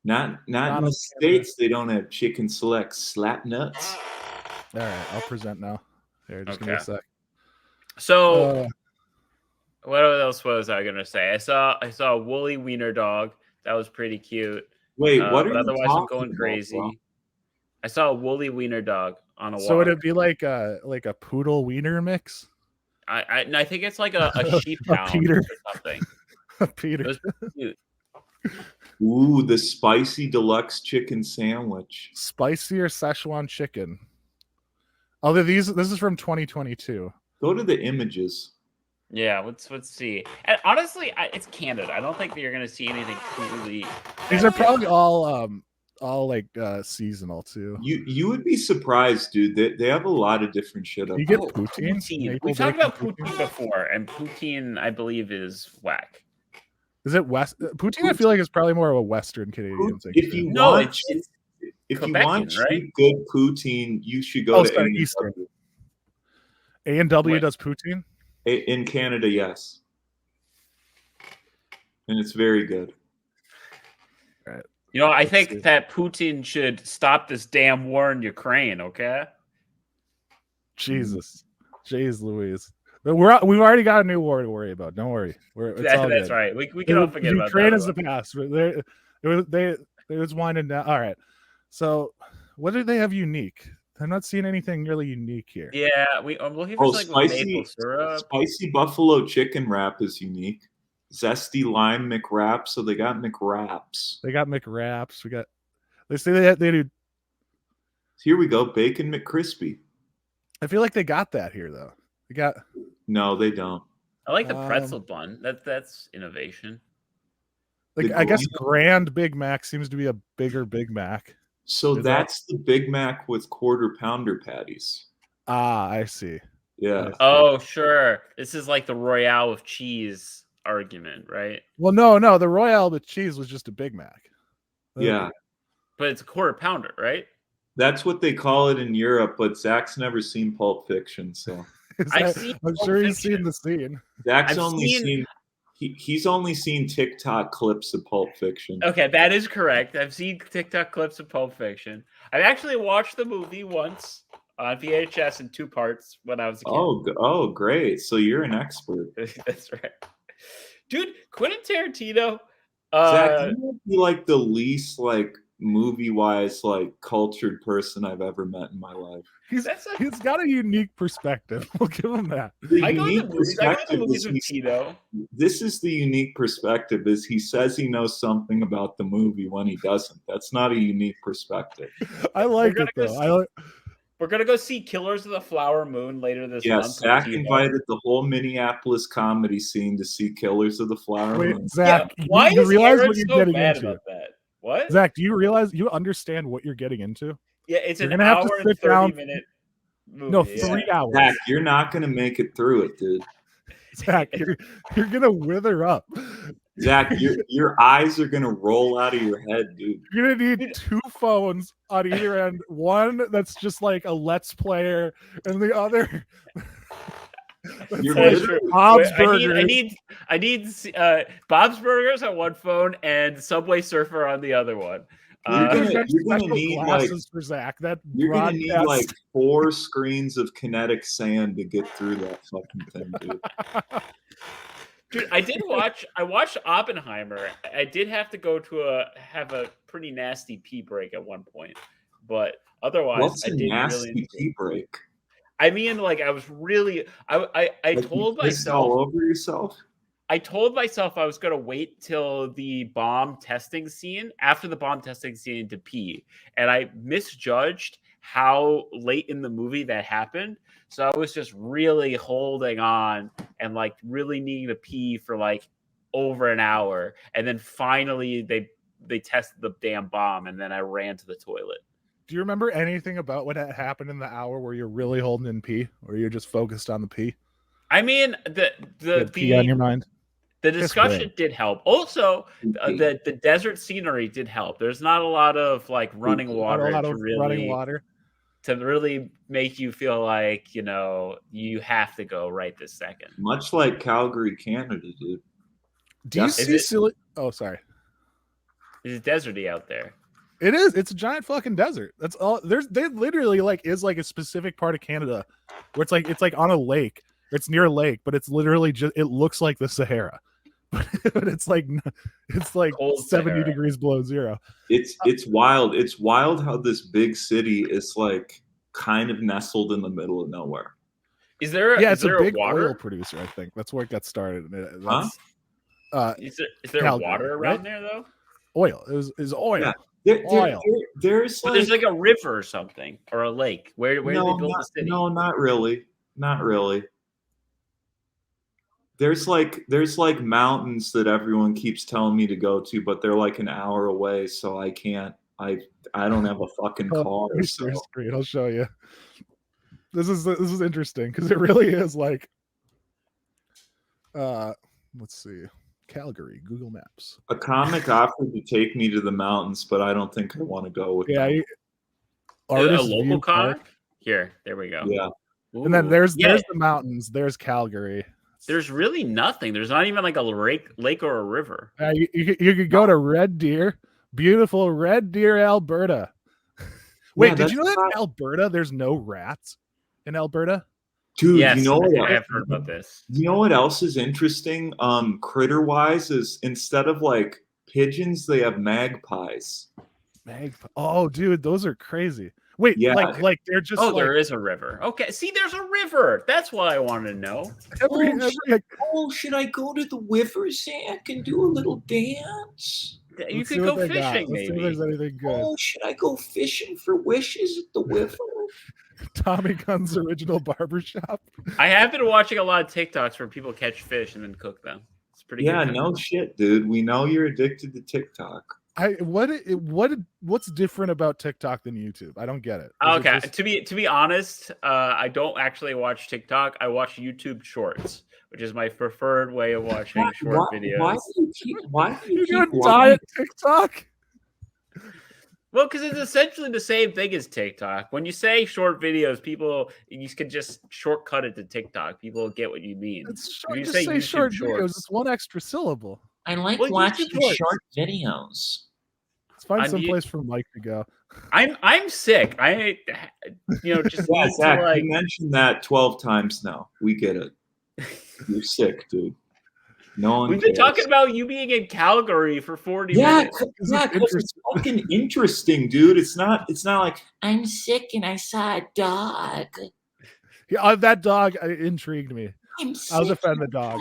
Speaker 3: Not in the States. They don't have chicken select slap nuts.
Speaker 2: All right, I'll present now. Here, just give me a sec.
Speaker 1: So, what else was I gonna say? I saw a woolly wiener dog. That was pretty cute.
Speaker 3: Wait, what are you
Speaker 1: otherwise
Speaker 3: talking
Speaker 1: I'm going
Speaker 3: about,
Speaker 1: crazy.
Speaker 3: bro?
Speaker 1: I saw a woolly wiener dog on a walk.
Speaker 2: So would it be like a poodle wiener mix?
Speaker 1: I think it's like a sheephound or something.
Speaker 2: Peter.
Speaker 1: It was cute.
Speaker 3: Ooh, the spicy deluxe chicken sandwich.
Speaker 2: Spicy or Szechuan chicken. Oh, this is from 2022.
Speaker 3: Go to the images.
Speaker 1: Yeah, let's see. And honestly, it's Canada. I don't think that you're gonna see anything truly.
Speaker 2: These are probably all like seasonal too.
Speaker 3: You would be surprised, dude. They have a lot of different shit up.
Speaker 2: You get poutine.
Speaker 1: We talked about poutine before, and poutine, I believe, is whack.
Speaker 2: Is it West? Poutine, I feel like is probably more of a Western Canadian thing.
Speaker 3: If you want cheap, good poutine, you should go to
Speaker 2: Eastern. A&W does poutine?
Speaker 3: In Canada, yes. And it's very good.
Speaker 2: All right.
Speaker 1: You know, I think that Putin should stop this damn war in Ukraine, okay?
Speaker 2: Jesus, jeez Louise. But we've already got a new war to worry about. Don't worry, it's all
Speaker 1: That's
Speaker 2: good.
Speaker 1: right. We can all forget about
Speaker 2: Ukraine
Speaker 1: that.
Speaker 2: is the past. They was winding down. All right. So, what do they have unique? I'm not seeing anything really unique here.
Speaker 1: Yeah, we'll hear like with maple syrup.
Speaker 3: Spicy buffalo chicken wrap is unique. Zesty lime McWrap. So they got McWraps.
Speaker 2: They got McWraps. They say they do.
Speaker 3: Here we go. Bacon McCrispy.
Speaker 2: I feel like they got that here though.
Speaker 3: No, they don't.
Speaker 1: I like the pretzel bun. That's innovation.
Speaker 2: Like I guess Grand Big Mac seems to be a bigger Big Mac.
Speaker 3: So that's the Big Mac with quarter pounder patties.
Speaker 2: Ah, I see.
Speaker 3: Yeah.
Speaker 1: Oh, sure. This is like the Royale with cheese argument, right?
Speaker 2: Well, no. The Royale with cheese was just a Big Mac.
Speaker 3: Yeah.
Speaker 1: But it's a quarter pounder, right?
Speaker 3: That's what they call it in Europe, but Zach's never seen Pulp Fiction, so
Speaker 2: I'm sure he's seen the scene.
Speaker 3: Zach's he's only seen TikTok clips of Pulp Fiction.
Speaker 1: Okay, that is correct. I've seen TikTok clips of Pulp Fiction. I've actually watched the movie once on VHS in 2 parts when I was a kid.
Speaker 3: Oh, great. So you're an expert.
Speaker 1: That's right. Dude, Quentin Tarantino.
Speaker 3: Zach, you might be like the least like movie-wise like cultured person I've ever met in my life.
Speaker 2: He's got a unique perspective. We'll give him that.
Speaker 1: I go to the movies with Tito.
Speaker 3: This is the unique perspective is he says he knows something about the movie when he doesn't. That's not a unique perspective.
Speaker 2: I like it though.
Speaker 1: We're gonna go see Killers of the Flower Moon later this month.
Speaker 3: Yes, Zach invited the whole Minneapolis comedy scene to see Killers of the Flower Moon.
Speaker 2: Zach,
Speaker 1: why
Speaker 2: you realize what you're getting
Speaker 1: mad
Speaker 2: into?
Speaker 1: About that? What?
Speaker 2: Zach, do you realize you understand what you're getting into?
Speaker 1: Yeah, it's
Speaker 2: you're
Speaker 1: an
Speaker 2: gonna
Speaker 1: hour
Speaker 2: have to
Speaker 1: and 30-minute movie.
Speaker 2: No, 3 hours.
Speaker 3: Zach, you're not gonna make it through it, dude.
Speaker 2: Zach, you're gonna wither up.
Speaker 3: Zach, your eyes are gonna roll out of your head, dude.
Speaker 2: You're gonna need 2 phones on either end. One that's just like a Let's Player, and the other.
Speaker 1: Bob's Burgers. I need Bob's Burgers on one phone and Subway Surfer on the other one.
Speaker 3: You're gonna need
Speaker 2: glasses for Zach.
Speaker 3: You're gonna need like 4 screens of kinetic sand to get through that fucking thing, dude.
Speaker 1: Dude, I watched Oppenheimer. I did have to go to have a pretty nasty pee break at one point, but otherwise,
Speaker 3: what's
Speaker 1: I didn't
Speaker 3: nasty
Speaker 1: really
Speaker 3: pee break.
Speaker 1: I mean, like I was really, I like told myself
Speaker 3: all over yourself.
Speaker 1: I told myself I was gonna wait till the bomb testing scene after the bomb testing scene to pee, and I misjudged how late in the movie that happened. So I was just really holding on and like really needing to pee for like over an hour, and then finally they tested the damn bomb, and then I ran to the toilet.
Speaker 2: Do you remember anything about what had happened in the hour where you're really holding in pee, or you're just focused on the pee?
Speaker 1: I mean, the
Speaker 2: pee on your mind.
Speaker 1: The discussion did help. Also, the desert scenery did help. There's not a lot of like running water to really make you feel like you have to go right this second.
Speaker 3: Much like Calgary, Canada, dude.
Speaker 2: Do you see silly? Oh, sorry.
Speaker 1: It's deserty out there.
Speaker 2: It is. It's a giant fucking desert. That's all. They literally is like a specific part of Canada where it's like on a lake. It's near a lake, but it's literally just. It looks like the Sahara, but it's like cold 70 Sahara. Degrees below zero.
Speaker 3: It's wild. It's wild how this big city is like kind of nestled in the middle of nowhere.
Speaker 1: Is there?
Speaker 2: It's
Speaker 1: a
Speaker 2: big
Speaker 1: water
Speaker 2: oil producer. I think that's where it got started.
Speaker 1: Is there Calgary, water around there though?
Speaker 2: Oil. It was oil.
Speaker 3: Yeah.
Speaker 1: There's like a river or something or a lake. Where do they build the city?
Speaker 3: No, not really. Not really. There's like mountains that everyone keeps telling me to go to, but they're like an hour away, so I can't. I don't have a fucking car. So.
Speaker 2: Great, I'll show you. This is interesting because it really is like. Let's see. Calgary, Google Maps.
Speaker 3: A comic offered to take me to the mountains, but I don't think I want to go with them.
Speaker 1: A local comic? Here, there we go.
Speaker 3: Yeah.
Speaker 2: Ooh. And then there's the mountains. There's Calgary.
Speaker 1: There's really nothing. There's not even like a lake or a river.
Speaker 2: You could go to Red Deer, beautiful Red Deer, Alberta. Wait, did you know that in Alberta there's no rats? in Alberta.
Speaker 3: Dude,
Speaker 1: Yes,
Speaker 3: you know what?
Speaker 1: I have heard about this.
Speaker 3: You know what else is interesting? Critter wise, is instead of like pigeons, they have magpies.
Speaker 2: Oh, dude, those are crazy. Wait,
Speaker 3: Yeah.
Speaker 2: like they're just
Speaker 1: Oh,
Speaker 2: like
Speaker 1: there is a river. Okay, see, there's a river. That's what I want to know.
Speaker 3: Should I go to the river, Zach, and do a little dance?
Speaker 1: You
Speaker 2: let's see
Speaker 1: could
Speaker 2: what
Speaker 1: go
Speaker 2: they got.
Speaker 1: fishing,
Speaker 2: Let's see if
Speaker 1: maybe.
Speaker 2: there's anything good.
Speaker 3: Oh, should I go fishing for wishes at the river?
Speaker 2: Tommy Gunn's original barbershop.
Speaker 1: I have been watching a lot of TikToks where people catch fish and then cook them. It's pretty
Speaker 3: Yeah,
Speaker 1: good.
Speaker 3: no shit, dude. We know you're addicted to TikTok.
Speaker 2: What's different about TikTok than YouTube? I don't get it.
Speaker 1: Okay, to be honest, I don't actually watch TikTok. I watch YouTube Shorts, which is my preferred way of watching short videos.
Speaker 3: Why do you
Speaker 2: You're
Speaker 3: keep
Speaker 2: gonna die at TikTok?
Speaker 1: Well, because it's essentially the same thing as TikTok. When you say short videos, you could just shortcut it to TikTok. People get what you mean.
Speaker 2: It's short,
Speaker 1: You
Speaker 2: just say
Speaker 1: YouTube
Speaker 2: short videos.
Speaker 1: Shorts.
Speaker 2: It's one extra syllable.
Speaker 3: I like
Speaker 1: Well,
Speaker 3: watching
Speaker 1: YouTube Shorts.
Speaker 3: short videos.
Speaker 2: Let's find
Speaker 1: On
Speaker 2: some
Speaker 1: you-
Speaker 2: place for Mike to go.
Speaker 1: I'm sick. I just
Speaker 3: Yeah,
Speaker 1: need
Speaker 3: Zach,
Speaker 1: to like.
Speaker 3: you mentioned that 12 times now. We get it. You're sick, dude. No one
Speaker 1: We've been
Speaker 3: cares.
Speaker 1: talking about you being in Calgary for 40
Speaker 3: Yeah,
Speaker 1: minutes.
Speaker 3: because it's fucking interesting, dude. It's not like I'm sick and I saw a dog.
Speaker 2: Yeah, that dog intrigued me.
Speaker 3: I'm
Speaker 2: I was a
Speaker 3: sick.
Speaker 2: fan of the dog.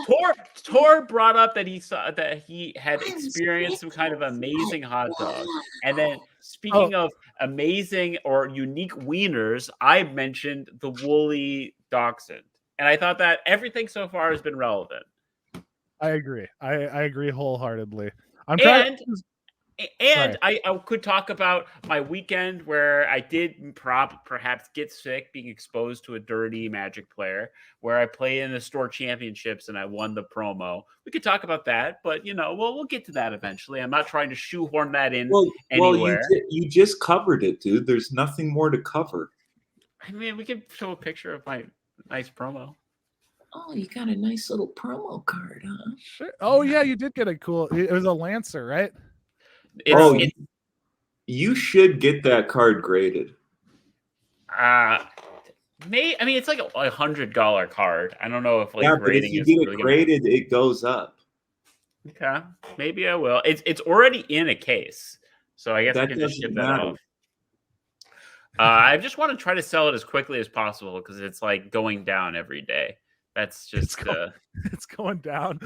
Speaker 1: Tor brought up that he had experienced some kind of amazing hot dog. And then speaking of amazing or unique wieners, I mentioned the woolly dachshund. And I thought that everything so far has been relevant.
Speaker 2: I agree. I agree wholeheartedly.
Speaker 1: And I could talk about my weekend where I did perhaps get sick being exposed to a dirty Magic player, where I played in the store championships and I won the promo. We could talk about that, but we'll get to that eventually. I'm not trying to shoehorn that in anywhere.
Speaker 3: You just covered it, dude. There's nothing more to cover.
Speaker 1: I mean, we could show a picture of my nice promo.
Speaker 3: Oh, you got a nice little promo card, huh?
Speaker 2: Sure. Oh yeah, you did get a cool. It was a Lancer, right?
Speaker 3: You should get that card graded.
Speaker 1: I mean, it's like a $100 card. I don't know if
Speaker 3: but if you get it graded, it goes up.
Speaker 1: Okay, maybe I will. It's already in a case, so I guess I can just ship that off. I just want to try to sell it as quickly as possible because it's like going down every day. That's just
Speaker 2: it's going down.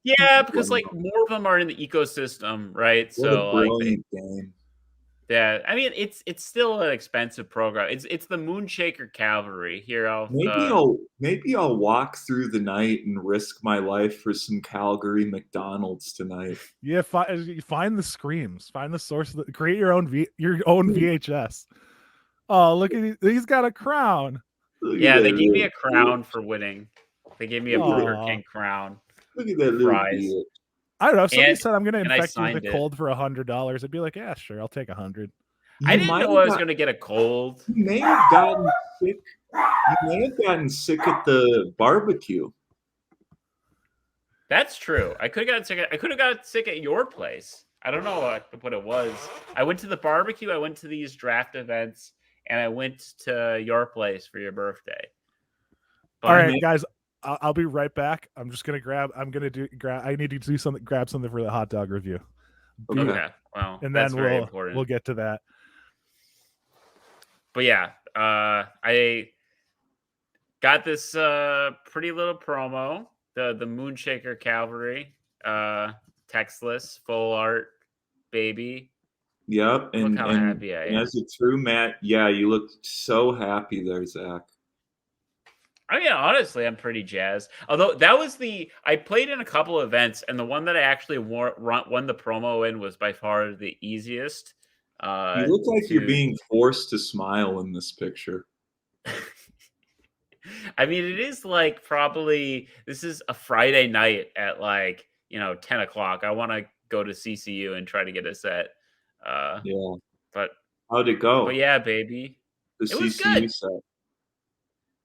Speaker 1: Yeah, because like more of them are in the ecosystem, right?
Speaker 3: What a brilliant game.
Speaker 1: Yeah, I mean it's still an expensive program. It's the Moonshaker Cavalry here.
Speaker 3: Maybe I'll walk through the night and risk my life for some Calgary McDonald's tonight.
Speaker 2: Yeah, find the screams, find the source. Create your own VHS. Oh, look at he's got a crown.
Speaker 1: Yeah, they gave me a crown for winning. They gave me a Burger King crown.
Speaker 3: Look at that little prize.
Speaker 2: I don't know. If somebody said I'm going to infect you with a cold for $100, I'd be like, yeah, sure, I'll take 100.
Speaker 1: I didn't know I was going to get a cold.
Speaker 3: You may have gotten sick. You may have gotten sick at the barbecue.
Speaker 1: That's true. I could have gotten sick. I could have got sick at your place. I don't know what it was. I went to the barbecue. I went to these draft events. And I went to your place for your birthday.
Speaker 2: All right, guys, I'll be right back. I'm just gonna I need to do something. Grab something for the hot dog review.
Speaker 1: Okay. Well,
Speaker 2: and then we'll get to that.
Speaker 1: But yeah, I got this pretty little promo. The Moonshaker Cavalry, textless, full art, baby.
Speaker 3: Yep, and as a true Matt, yeah, you look so happy there, Zach.
Speaker 1: I mean, honestly, I'm pretty jazzed. Although I played in a couple events, and the one that I actually won the promo in was by far the easiest.
Speaker 3: You look like you're being forced to smile in this picture.
Speaker 1: I mean, it is like this is a Friday night at 10 o'clock. I want to go to CCU and try to get a set.
Speaker 3: Yeah,
Speaker 1: but
Speaker 3: how'd it go?
Speaker 1: But yeah, baby,
Speaker 3: it
Speaker 1: was good. Set.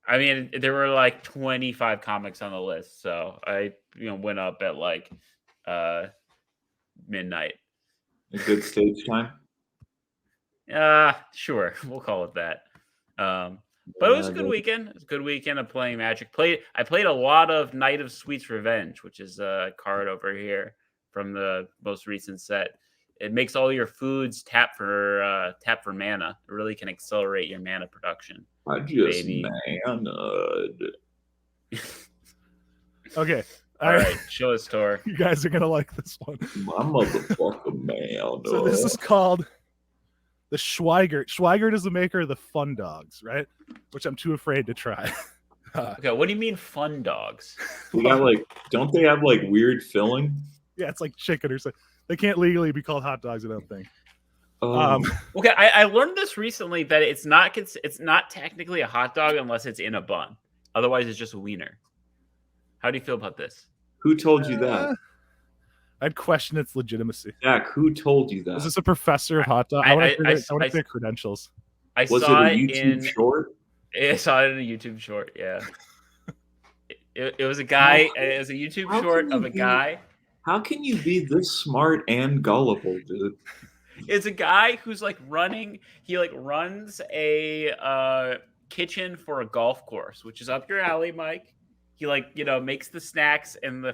Speaker 1: I mean, there were like 25 comics on the list, so I went up at midnight.
Speaker 3: A good stage time.
Speaker 1: Sure, we'll call it that. But it was a
Speaker 3: Yeah,
Speaker 1: good weekend. It was a good weekend of playing Magic. I played a lot of Knight of Sweet's Revenge, which is a card over here from the most recent set. It makes all your foods tap for mana. It really can accelerate your mana production.
Speaker 3: I just
Speaker 1: Baby.
Speaker 3: maned.
Speaker 2: Okay.
Speaker 1: All right, show us, Tor.
Speaker 2: You guys are gonna like this one.
Speaker 3: My motherfucker man.
Speaker 2: So this is called the Schweigert. Schweigert is the maker of the Fun Dogs, right? Which I'm too afraid to try.
Speaker 1: Okay, what do you mean fun dogs?
Speaker 3: We got don't they have weird filling?
Speaker 2: Yeah, it's like chicken or something. They can't legally be called hot dogs, I don't think.
Speaker 1: Okay, I learned this recently that it's not technically a hot dog unless it's in a bun. Otherwise, it's just a wiener. How do you feel about this?
Speaker 3: Who told you that?
Speaker 2: I'd question its legitimacy.
Speaker 3: Jack, who told you that?
Speaker 2: Is this a professor of hot dog? I want to their credentials.
Speaker 1: I
Speaker 3: Was
Speaker 1: saw
Speaker 3: it a YouTube short?
Speaker 1: I saw it in a YouTube short, yeah. It was a guy. It was a YouTube short of a guy.
Speaker 3: How can you be this smart and gullible, dude?
Speaker 1: It's a guy who's running. He runs a kitchen for a golf course, which is up your alley, Mike. He makes the snacks and the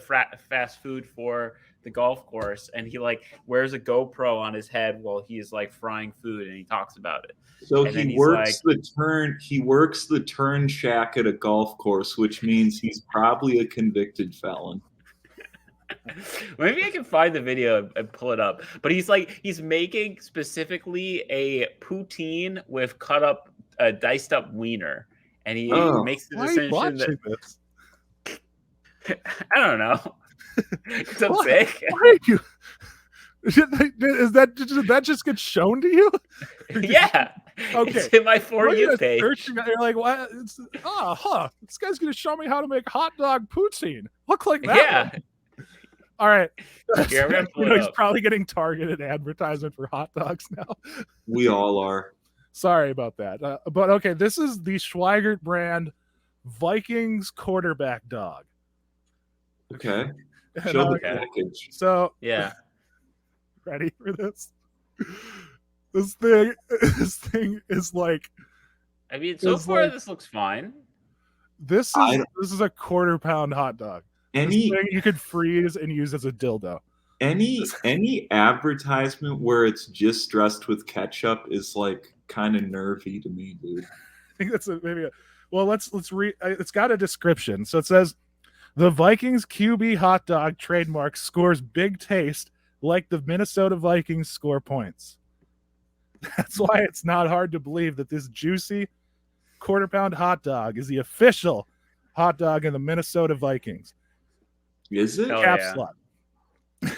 Speaker 1: fast food for the golf course, and he wears a GoPro on his head while he's frying food, and he talks about it.
Speaker 3: So he works the turn shack at a golf course, which means he's probably a convicted felon.
Speaker 1: Maybe I can find the video and pull it up. But he's making specifically a poutine with cut up, diced up wiener, and he makes the decision that. I don't know. It's sick.
Speaker 2: Why are you? Did that just get shown to you?
Speaker 1: Yeah. Okay. It's in my For You page.
Speaker 2: You're like, what? This guy's gonna show me how to make hot dog poutine. Look like that.
Speaker 1: Yeah.
Speaker 2: One. All right.
Speaker 1: Here,
Speaker 2: he's probably getting targeted advertisement for hot dogs now.
Speaker 3: We all are.
Speaker 2: Sorry about that. But okay, this is the Schweigert brand Vikings quarterback dog.
Speaker 3: Okay. Show the package.
Speaker 2: So
Speaker 1: yeah.
Speaker 2: Ready for this? This thing is
Speaker 1: I mean, so far this looks fine.
Speaker 2: This is a quarter-pound hot dog. This thing you could freeze and use as a dildo.
Speaker 3: Any advertisement where it's just dressed with ketchup is kind of nervy to me, dude.
Speaker 2: I think that's well, let's read. It's got a description. So it says, the Vikings QB hot dog trademark scores big taste like the Minnesota Vikings score points. That's why it's not hard to believe that this juicy quarter-pound hot dog is the official hot dog in the Minnesota Vikings.
Speaker 3: Is it?
Speaker 2: Caps lock.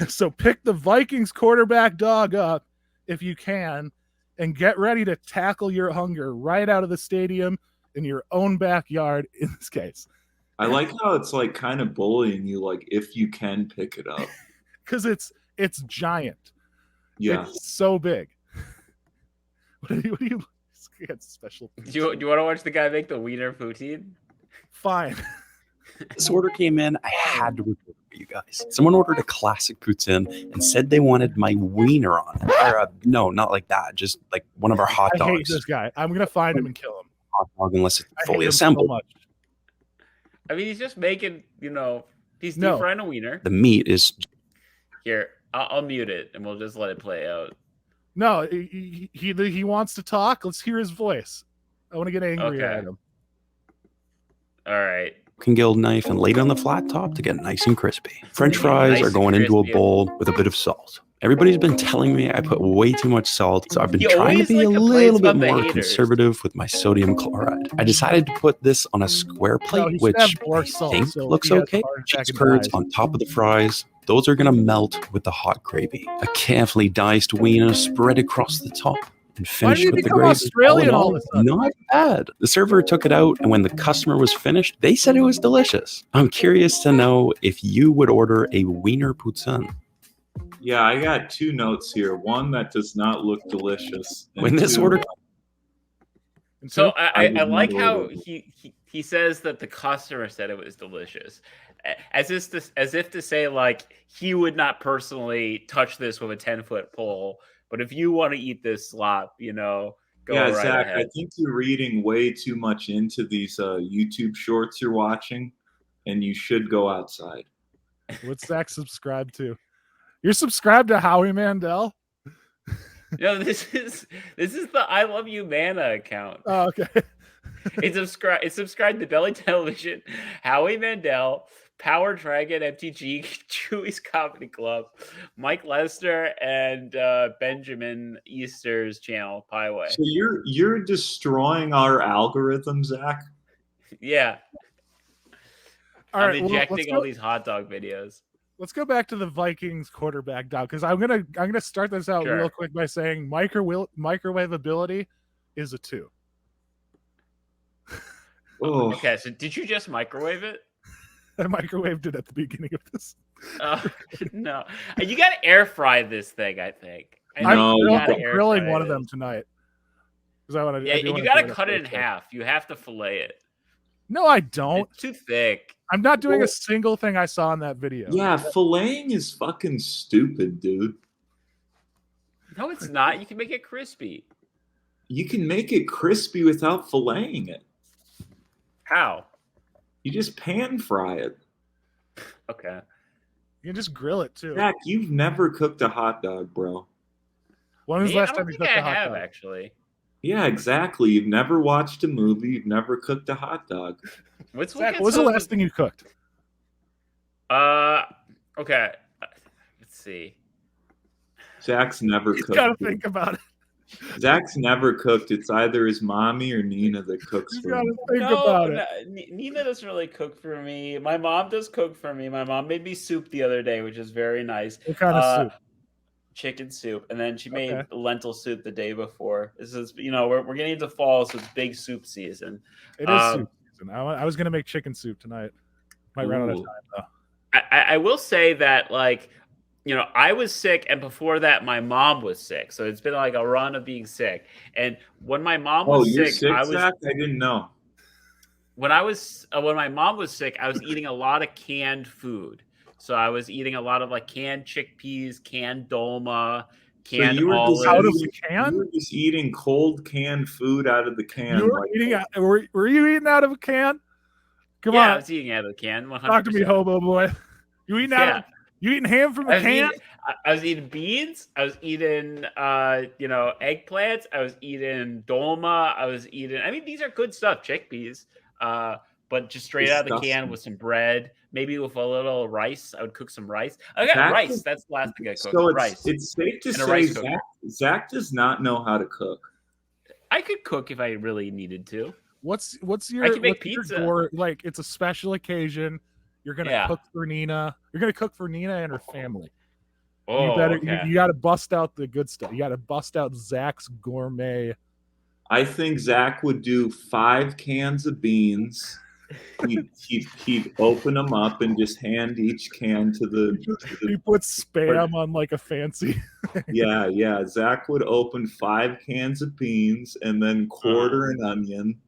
Speaker 2: So pick the Vikings quarterback dog up if you can and get ready to tackle your hunger right out of the stadium in your own backyard in this case.
Speaker 3: I like how it's kind of bullying you, if you can pick it up.
Speaker 2: Because it's giant.
Speaker 3: Yeah.
Speaker 2: It's so big. What do you get special?
Speaker 1: Do you want to watch the guy make the wiener poutine?
Speaker 2: Fine.
Speaker 4: This order came in. I had to report for you guys. Someone ordered a classic poutine and said they wanted my wiener on it. Or, no, not like that. Just one of our hot dogs.
Speaker 2: I hate this guy. I'm going to find him and kill him.
Speaker 4: Hot dog unless it's fully assembled.
Speaker 2: So
Speaker 1: I mean, he's just making, he's deep frying a wiener.
Speaker 4: The meat is...
Speaker 1: Here, I'll mute it and we'll just let it play out.
Speaker 2: No, he wants to talk. Let's hear his voice. I want to get angry at him.
Speaker 1: All right.
Speaker 4: Gill knife and laid on the flat top to get nice and crispy. French fries are going into a bowl with a bit of salt. Everybody's been telling me I put way too much salt, so I've been trying to be a little bit more conservative with my sodium chloride. I decided to put this on a square plate, which I think looks okay. Cheese curds on top of the fries. Those are going to melt with the hot gravy. A carefully diced wiener spread across the top and finished with the gravy.
Speaker 2: Australian all of a sudden?
Speaker 4: Not bad. The server took it out, and when the customer was finished, they said it was delicious. I'm curious to know if you would order a wiener poutine.
Speaker 3: Yeah, I got two notes here. One that does not look delicious.
Speaker 4: When this order...
Speaker 1: So I like how he says that the customer said it was delicious. As if to say, he would not personally touch this with a 10-foot pole. But if you want to eat this slop, Go
Speaker 3: Yeah,
Speaker 1: right
Speaker 3: Zach,
Speaker 1: ahead.
Speaker 3: I think you're reading way too much into these YouTube shorts you're watching, and you should go outside.
Speaker 2: What's Zach subscribed to? You're subscribed to Howie Mandel?
Speaker 1: No, this is the I Love You Mana account.
Speaker 2: Oh, okay.
Speaker 1: It's subscribed to Belly Television, Howie Mandel, Power Dragon, MTG, Chewy's Comedy Club, Mike Lester, and Benjamin Easter's channel, Pieway.
Speaker 3: So you're destroying our algorithm, Zach.
Speaker 1: Yeah.
Speaker 2: All
Speaker 1: I'm
Speaker 2: right,
Speaker 1: injecting all these hot dog videos.
Speaker 2: Let's go back to the Vikings quarterback now, because I'm gonna start this out real quick by saying microwavability is a 2.
Speaker 3: Oh.
Speaker 1: Okay, so did you just microwave it?
Speaker 2: I microwaved it at the beginning of this.
Speaker 1: No, you got to air fry this thing. I think.
Speaker 2: I'm grilling one of them tonight because I want to.
Speaker 1: Yeah, and you got to cut it in half. You have to fillet it.
Speaker 2: No, I don't.
Speaker 1: It's too thick.
Speaker 2: I'm not doing a single thing I saw in that video.
Speaker 3: Yeah, filleting is fucking stupid, dude.
Speaker 1: No, it's not. You can make it crispy.
Speaker 3: You can make it crispy without filleting it.
Speaker 1: How?
Speaker 3: You just pan fry it.
Speaker 1: Okay.
Speaker 2: You can just grill it too.
Speaker 3: Zach, you've never cooked a hot dog, bro.
Speaker 2: When was the last time you cooked a hot dog?
Speaker 1: Actually.
Speaker 3: Yeah, exactly. You've never watched a movie. You've never cooked a hot dog.
Speaker 2: Zach, what was the last thing you cooked?
Speaker 1: Okay. Let's see.
Speaker 3: Zach's never cooked.
Speaker 2: You gotta think about it.
Speaker 3: Zach's never cooked. It's either his mommy or Nina that cooks for him.
Speaker 1: Nina doesn't really cook for me. My mom does cook for me. My mom made me soup the other day, which is very nice.
Speaker 2: What kind of soup?
Speaker 1: Chicken soup, and then she made lentil soup the day before. This is, we're getting into fall, so it's big soup season.
Speaker 2: It is soup season. I was gonna make chicken soup tonight. Might run out of time though.
Speaker 1: I will say that, like, I was sick, and before that, my mom was sick. So it's been like a run of being sick. And when my mom was sick,
Speaker 3: Zach? I didn't know.
Speaker 1: When my mom was sick, I was eating a lot of canned food. So I was eating a lot of like canned chickpeas, canned dolma, canned olives.
Speaker 2: Out of the can?
Speaker 3: You were just eating cold canned food out of the can.
Speaker 2: You were eating out, were you eating out of a can? Come on.
Speaker 1: I was eating out of the can. 100%.
Speaker 2: Talk to me, hobo boy. You eating out of, you eating ham from a can?
Speaker 1: I was eating beans. I was eating, eggplants. I was eating dolma. I was eating. I mean, these are good stuff, chickpeas. But just straight out of the can with some bread, maybe with a little rice. I would cook some rice. I got rice. That's the last thing I cooked.
Speaker 3: So
Speaker 1: rice.
Speaker 3: It's safe to say Zach does not know how to cook.
Speaker 1: I could cook if I really needed to.
Speaker 2: What's your?
Speaker 1: I can make pizza.
Speaker 2: Like, it's a special occasion. You're gonna cook for Nina. You're gonna cook for Nina and her family.
Speaker 1: Oh,
Speaker 2: you got to bust out the good stuff. You got to bust out Zach's gourmet.
Speaker 3: I think Zach would do 5 cans of beans. He'd open them up and just hand each can to the.
Speaker 2: He puts spam on like a fancy.
Speaker 3: Yeah. Zach would open 5 cans of beans and then quarter an onion,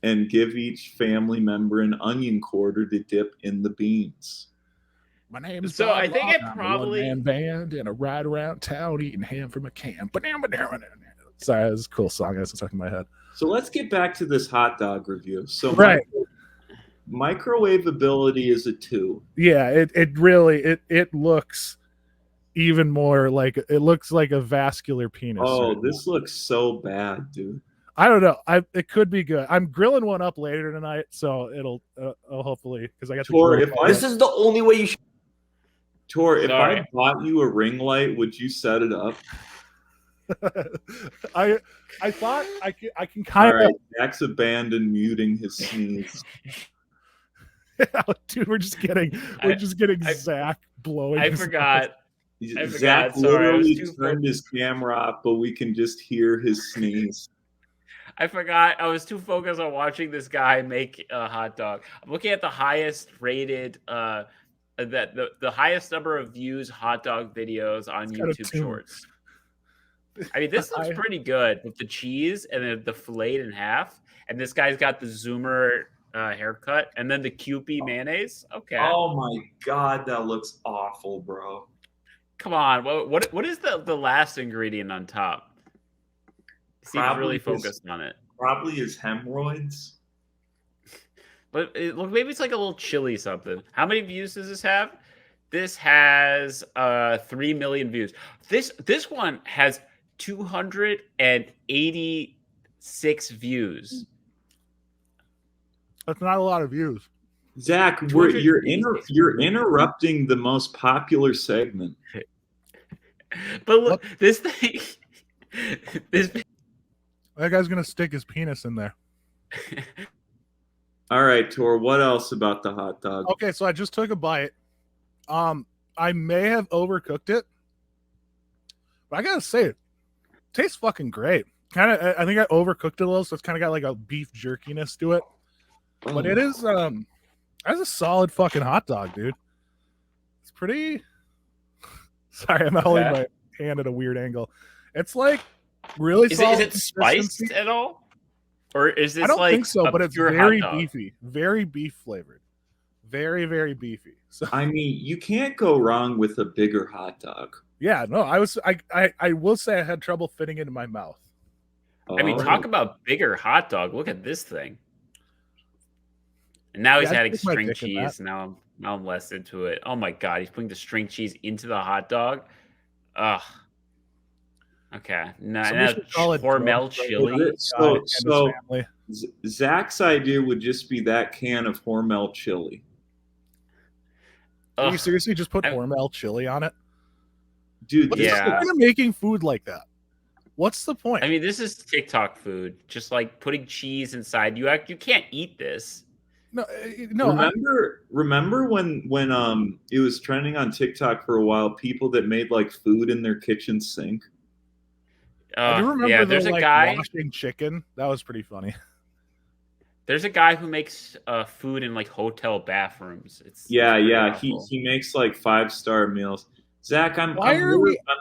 Speaker 3: and give each family member an onion quarter to dip in the beans.
Speaker 2: My name is
Speaker 1: so.
Speaker 2: Bob
Speaker 1: I think
Speaker 2: Long.
Speaker 1: it probably
Speaker 2: I'm a one-man band and a ride around town eating ham from a can. Sorry, that's a cool song. That's stuck in my head.
Speaker 3: So let's get back to this hot dog review. So microwavability is a 2.
Speaker 2: Yeah, it really looks even more like it looks like a vascular penis.
Speaker 3: Oh, this looks so bad, dude.
Speaker 2: I don't know. It could be good. I'm grilling one up later tonight, so it'll hopefully, because I got
Speaker 3: Tor.
Speaker 5: This is the only way you should.
Speaker 3: Tor, if I bought you a ring light, would you set it up?
Speaker 2: I thought I can kind of.
Speaker 3: Zach's abandoned muting his sneeze.
Speaker 2: Dude, we're just getting Zach blowing.
Speaker 1: I forgot.
Speaker 3: Zach literally turned his camera off, but we can just hear his sneeze.
Speaker 1: I forgot. I was too focused on watching this guy make a hot dog. I'm looking at the highest rated, the highest number of views hot dog videos on YouTube Shorts. I mean, this looks pretty good with the cheese and then the filleted in half. And this guy's got the Zoomer haircut and then the Kewpie mayonnaise. Okay.
Speaker 3: Oh my God, that looks awful, bro.
Speaker 1: Come on. What is the last ingredient on top? seems really focused on it.
Speaker 3: Probably his hemorrhoids.
Speaker 1: But look, maybe it's like a little chili something. How many views does this have? This has 3 million views. This one has 286 views.
Speaker 2: That's not a lot of views.
Speaker 3: Zach, you're interrupting the most popular segment.
Speaker 1: But look, this thing.
Speaker 2: That guy's gonna stick his penis in there.
Speaker 3: All right, Tor. What else about the hot dog?
Speaker 2: Okay, so I just took a bite. I may have overcooked it, but I gotta say it tastes fucking great. Kind of, I think I overcooked it a little, so it's kind of got like a beef jerkiness to it. But it is, that's a solid fucking hot dog, dude. It's pretty. Sorry, I'm holding my hand at a weird angle. It's like really solid.
Speaker 1: Is it spiced at all? Or is this
Speaker 2: I don't
Speaker 1: like
Speaker 2: think so, but it's very beefy, very beef flavored, very, very beefy. So
Speaker 3: I mean, you can't go wrong with a bigger hot dog.
Speaker 2: yeah, no, I will say I had trouble fitting it in my mouth.
Speaker 1: I mean, talk about bigger hot dog. Look at this thing. And now he's adding string cheese. Now I'm less into it. Oh my god, he's putting the string cheese into the hot dog. Ugh. Okay. Now Hormel chili.
Speaker 3: So Zach's idea would just be that can of Hormel chili.
Speaker 2: Can you seriously just put Hormel chili on it?
Speaker 3: Dude,
Speaker 2: what's the point of making food like that? What's the point?
Speaker 1: I mean, this is TikTok food. Just like putting cheese inside. You can't eat this.
Speaker 2: No.
Speaker 3: Remember when it was trending on TikTok for a while? People that made like food in their kitchen sink.
Speaker 2: I do remember there's a guy washing chicken. That was pretty funny.
Speaker 1: There's a guy who makes food in like hotel bathrooms.
Speaker 3: He makes like 5-star meals. Zach, I'm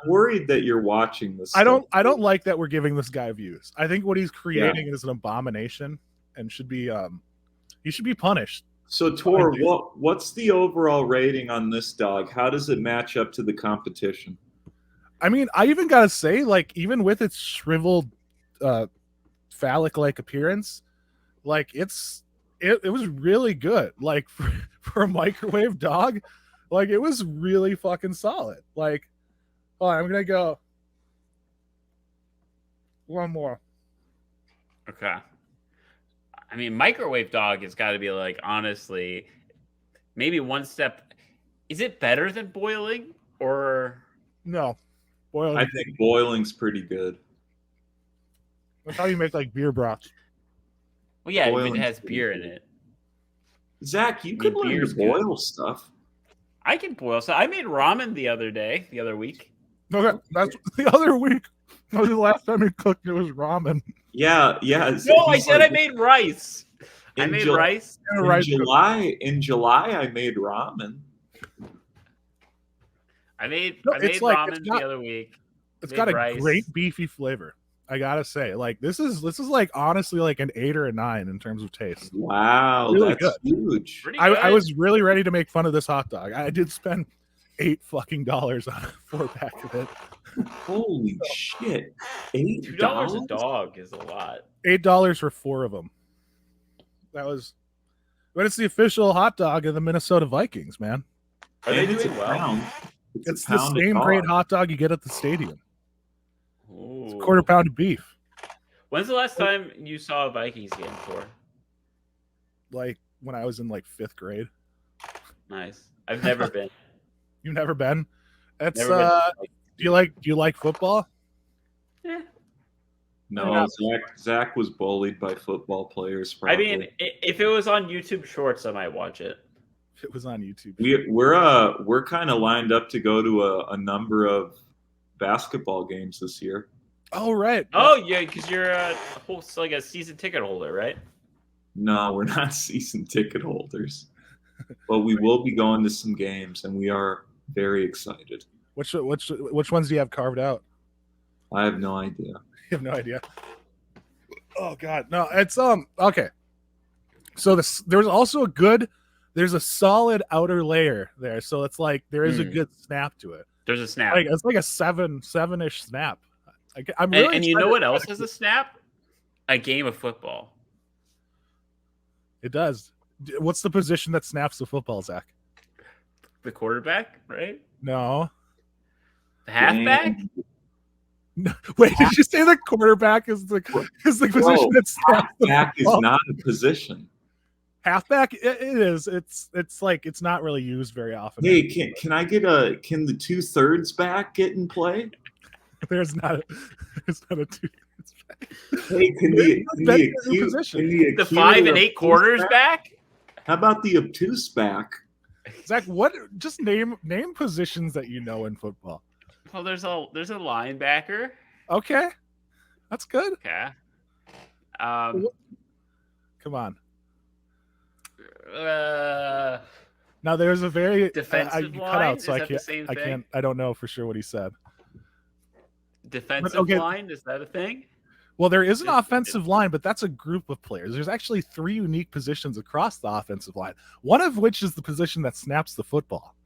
Speaker 3: worried that you're watching this.
Speaker 2: I don't like that we're giving this guy views. I think what he's creating is an abomination and should be he should be punished.
Speaker 3: So Tor, what's the overall rating on this dog? How does it match up to the competition?
Speaker 2: I mean, I even gotta say, like, even with its shriveled, phallic-like appearance, like it was really good. Like for a microwave dog, like it was really fucking solid. Like, oh, I'm gonna go one more.
Speaker 1: Okay. I mean, microwave dog has got to be like, honestly, maybe one step. Is it better than boiling or
Speaker 2: no? Boiling.
Speaker 3: I think boiling's pretty good.
Speaker 2: That's how you make like beer broth.
Speaker 1: Well, yeah, if it has beer in it.
Speaker 3: Zach, you could learn to boil stuff.
Speaker 1: I can boil stuff. I made ramen the other week.
Speaker 2: Okay, that's the other week. That was the last time he cooked. It was ramen.
Speaker 3: Yeah.
Speaker 1: No, I said I made rice. I made rice.
Speaker 3: In July, I made ramen.
Speaker 1: I made ramen the other week.
Speaker 2: It's got a great beefy flavor. I gotta say, like this is like honestly like an 8 or a 9 in terms of taste.
Speaker 3: Wow, really that's good. Huge.
Speaker 2: I was really ready to make fun of this hot dog. I did spend $8 fucking on a 4-pack of it.
Speaker 3: Holy shit!
Speaker 1: $2 a dog is a lot.
Speaker 2: $8 for 4 of them. But it's the official hot dog of the Minnesota Vikings, man.
Speaker 1: Are they doing well?
Speaker 2: It's the same great hot dog you get at the stadium. Ooh. It's a quarter pound of beef.
Speaker 1: When's the last time you saw a Vikings game for?
Speaker 2: Like when I was in like 5th grade.
Speaker 1: Nice. I've never been.
Speaker 2: You've never been? That's do you like football?
Speaker 1: Yeah.
Speaker 3: No, Zach was bullied by football players. Probably.
Speaker 1: I mean, if it was on YouTube Shorts, I might watch it.
Speaker 2: If it was on YouTube,
Speaker 3: we're kind of lined up to go to a number of basketball games this year.
Speaker 2: Oh right.
Speaker 1: Oh yeah, because you're like a season ticket holder, right?
Speaker 3: No, we're not season ticket holders, but we will be going to some games, and we are very excited.
Speaker 2: Which ones do you have carved out?
Speaker 3: I have no idea.
Speaker 2: You have no idea. Oh God, no! It's okay. So there's also there's a solid outer layer there, so it's like there is a good snap to it.
Speaker 1: There's a snap.
Speaker 2: Like it's like a 7-ish snap. I'm really
Speaker 1: and you know what else has a snap? A game of football.
Speaker 2: It does. What's the position that snaps the football, Zach?
Speaker 1: The quarterback, right?
Speaker 2: No.
Speaker 1: The halfback?
Speaker 2: No. Wait, did you say the quarterback is the position that snaps the
Speaker 3: halfback is
Speaker 2: football?
Speaker 3: not a position.
Speaker 2: Halfback, it is. It's like it's not really used very often.
Speaker 3: Hey, can I get can the 2/3 back get in play?
Speaker 2: There's not a 2/3 back.
Speaker 3: Hey,
Speaker 1: the 5 and 8 quarters back?
Speaker 3: How about the obtuse back?
Speaker 2: Zach, what? Just name positions that you know in football.
Speaker 1: Well, there's a linebacker.
Speaker 2: Okay, that's good.
Speaker 1: Okay.
Speaker 2: Come on. Now there's a very
Speaker 1: defensive
Speaker 2: line.
Speaker 1: Cut
Speaker 2: out, so
Speaker 1: I
Speaker 2: can't. I don't know for sure what he said.
Speaker 1: Defensive line, is that a thing?
Speaker 2: Well, there is an offensive line, but that's a group of players. There's actually 3 unique positions across the offensive line, one of which is the position that snaps the football.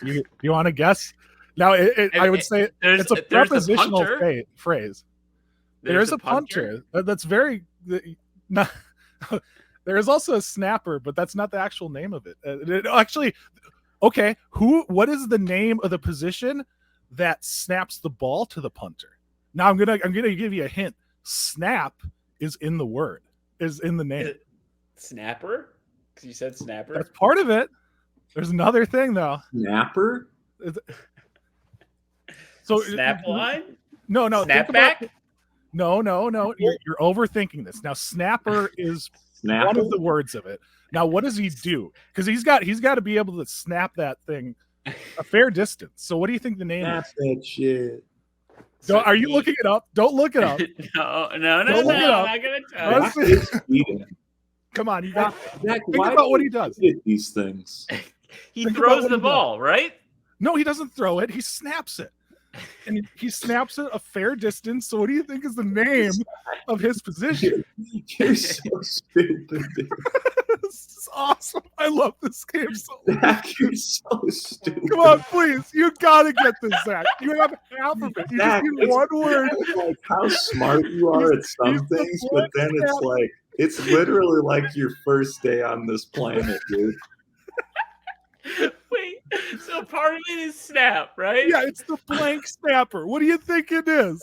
Speaker 2: You want to guess? Now, I would say it's a prepositional phrase. There's a punter. That's very... There is also a snapper, but that's not the actual name of it. Actually, okay, what is the name of the position that snaps the ball to the punter? Now, I'm gonna give you a hint. Snap is in the word, is in the name.
Speaker 1: Snapper? Because you said snapper.
Speaker 2: That's part of it. There's another thing though.
Speaker 3: Snapper?
Speaker 2: So
Speaker 1: snap line?
Speaker 2: No.
Speaker 1: Snapback?
Speaker 2: No. You're overthinking this. Now, snapper is one of the words of it. Now, what does he do? Because he's got to be able to snap that thing a fair distance. So, what do you think the name is?
Speaker 3: That shit.
Speaker 2: Are you looking it up? Don't look it up.
Speaker 1: No. I'm not gonna tell
Speaker 3: you.
Speaker 2: Come on, you got.
Speaker 3: Zach,
Speaker 2: think about what he does.
Speaker 3: These things.
Speaker 1: He throws the ball, right?
Speaker 2: No, he doesn't throw it. He snaps it. And he snaps it a fair distance. So what do you think is the name of his position?
Speaker 3: You're so stupid.
Speaker 2: This is awesome. I love this game so much.
Speaker 3: You're so stupid.
Speaker 2: Come on, please. You gotta get this, Zach. You have half of it. You
Speaker 3: Zach,
Speaker 2: just need one word.
Speaker 3: Like how smart you are at some things, but then it's like it's literally like your first day on this planet, dude.
Speaker 1: Wait, so part of it is snap, right?
Speaker 2: Yeah, it's the blank snapper. What do you think it is?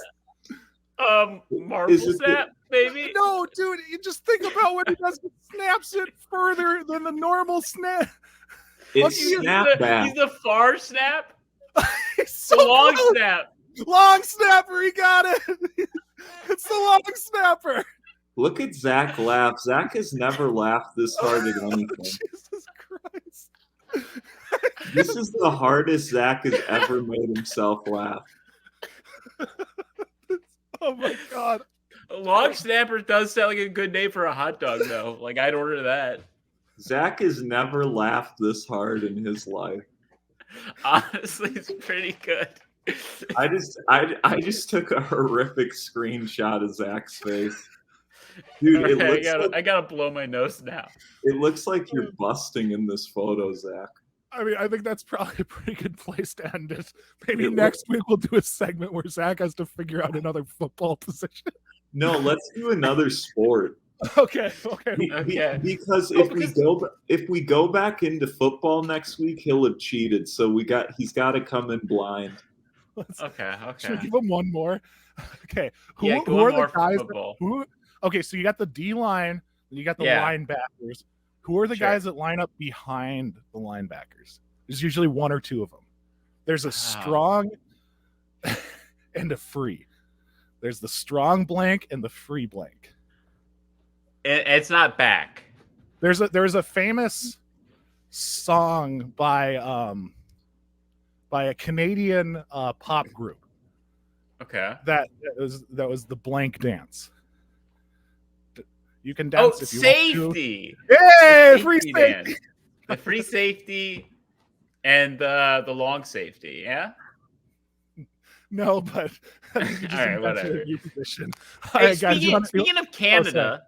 Speaker 1: Marble snap, maybe?
Speaker 2: No, dude, you just think about what he does. He snaps it further than the normal snap.
Speaker 3: It's snapback.
Speaker 1: He's the far snap?
Speaker 2: He's so
Speaker 1: the long
Speaker 2: close.
Speaker 1: snap.
Speaker 2: Long snapper, he got it. It's the long snapper.
Speaker 3: Look at Zach laugh. Zach has never laughed this hard at anything.
Speaker 2: Jesus Christ.
Speaker 3: This is the hardest Zach has ever made himself laugh.
Speaker 2: Oh my God.
Speaker 1: A long snapper does sound like a good name for a hot dog, though. Like, I'd order that.
Speaker 3: Zach has never laughed this hard in his life.
Speaker 1: Honestly, it's pretty good.
Speaker 3: I just took a horrific screenshot of Zach's face. Dude,
Speaker 1: I gotta blow my nose now.
Speaker 3: It looks like you're busting in this photo, Zach.
Speaker 2: I mean, I think that's probably a pretty good place to end it. Maybe next week we'll do a segment where Zach has to figure out another football position.
Speaker 3: No, let's do another sport.
Speaker 2: Okay.
Speaker 3: Because if we go back into football next week, he'll have cheated. So he's got to come in blind.
Speaker 1: Okay.
Speaker 2: Should we give him one more? Okay. Who are the guys? Okay, so you got the D line, you got the linebackers. Who are the guys that line up behind the linebackers? There's usually one or two of them. There's a strong and a free. There's the strong blank and the free blank.
Speaker 1: It's not back.
Speaker 2: There's a famous song by a Canadian pop group.
Speaker 1: Okay.
Speaker 2: That was the blank dance. You can dance if you
Speaker 1: safety.
Speaker 2: Want to. Hey, free safety.
Speaker 1: Dance. The free safety and the long safety, yeah?
Speaker 2: No, but I think you just
Speaker 1: all right, whatever.
Speaker 2: A new position.
Speaker 1: Hey, speaking of Canada,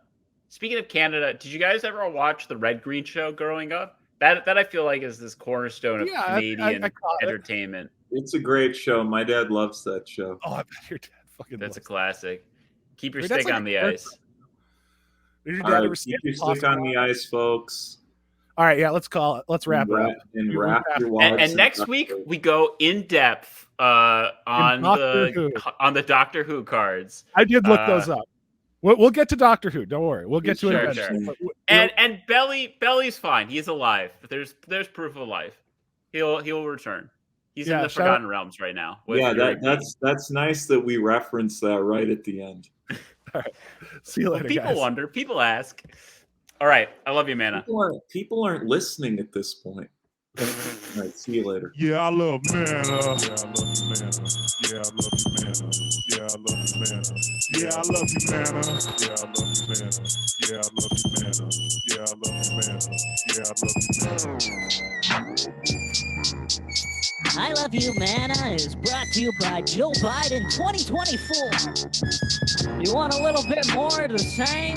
Speaker 1: did you guys ever watch the Red Green Show growing up? That I feel like is this cornerstone of Canadian entertainment.
Speaker 3: It's a great show. My dad loves that show.
Speaker 2: Oh, I bet your dad Fucking
Speaker 1: That's a
Speaker 2: list.
Speaker 1: classic. Keep your
Speaker 2: Wait, that's
Speaker 1: stick
Speaker 2: like
Speaker 1: on
Speaker 2: a
Speaker 1: the
Speaker 2: character.
Speaker 1: ice.
Speaker 2: Did your
Speaker 3: All
Speaker 2: dad
Speaker 3: right,
Speaker 2: ever see
Speaker 3: keep your
Speaker 2: it?
Speaker 3: stick on the ice, folks.
Speaker 2: All right, yeah, let's call it. Let's wrap it up.
Speaker 3: And
Speaker 2: You
Speaker 3: wrap your
Speaker 1: And,
Speaker 3: wives
Speaker 1: and next week we go in depth on
Speaker 2: Doctor Who.
Speaker 1: the Doctor Who cards.
Speaker 2: I did look those up. We'll get to Doctor Who. Don't worry. We'll get to it
Speaker 1: Sure,
Speaker 2: eventually.
Speaker 1: sure.
Speaker 2: But,
Speaker 1: And Belly's fine. He's alive. There's proof of life. He'll return. He's in the Forgotten Realms right now.
Speaker 3: Yeah, that's nice that we reference that right at the end.
Speaker 2: All right. See you later,
Speaker 1: people
Speaker 2: guys.
Speaker 1: wonder. People ask. All right. I love you, Mana.
Speaker 3: People aren't listening at this point. All right. See you later.
Speaker 5: Yeah, I love Mana. Yeah, I love you, Mana. Yeah, I love you, Mana. Yeah, I love you, Mana. Yeah, I love you, Mana. Yeah, I love you, Mana. Yeah, I love you, Mana. Yeah, I love you, Mana.
Speaker 6: I Love You, Mana is brought to you by Joe Biden 2024. You want a little bit more of the same?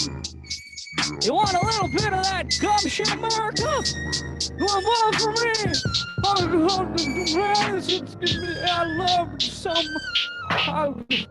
Speaker 6: You want a little bit of that gumption, America? You want more from me? I love some. I'm the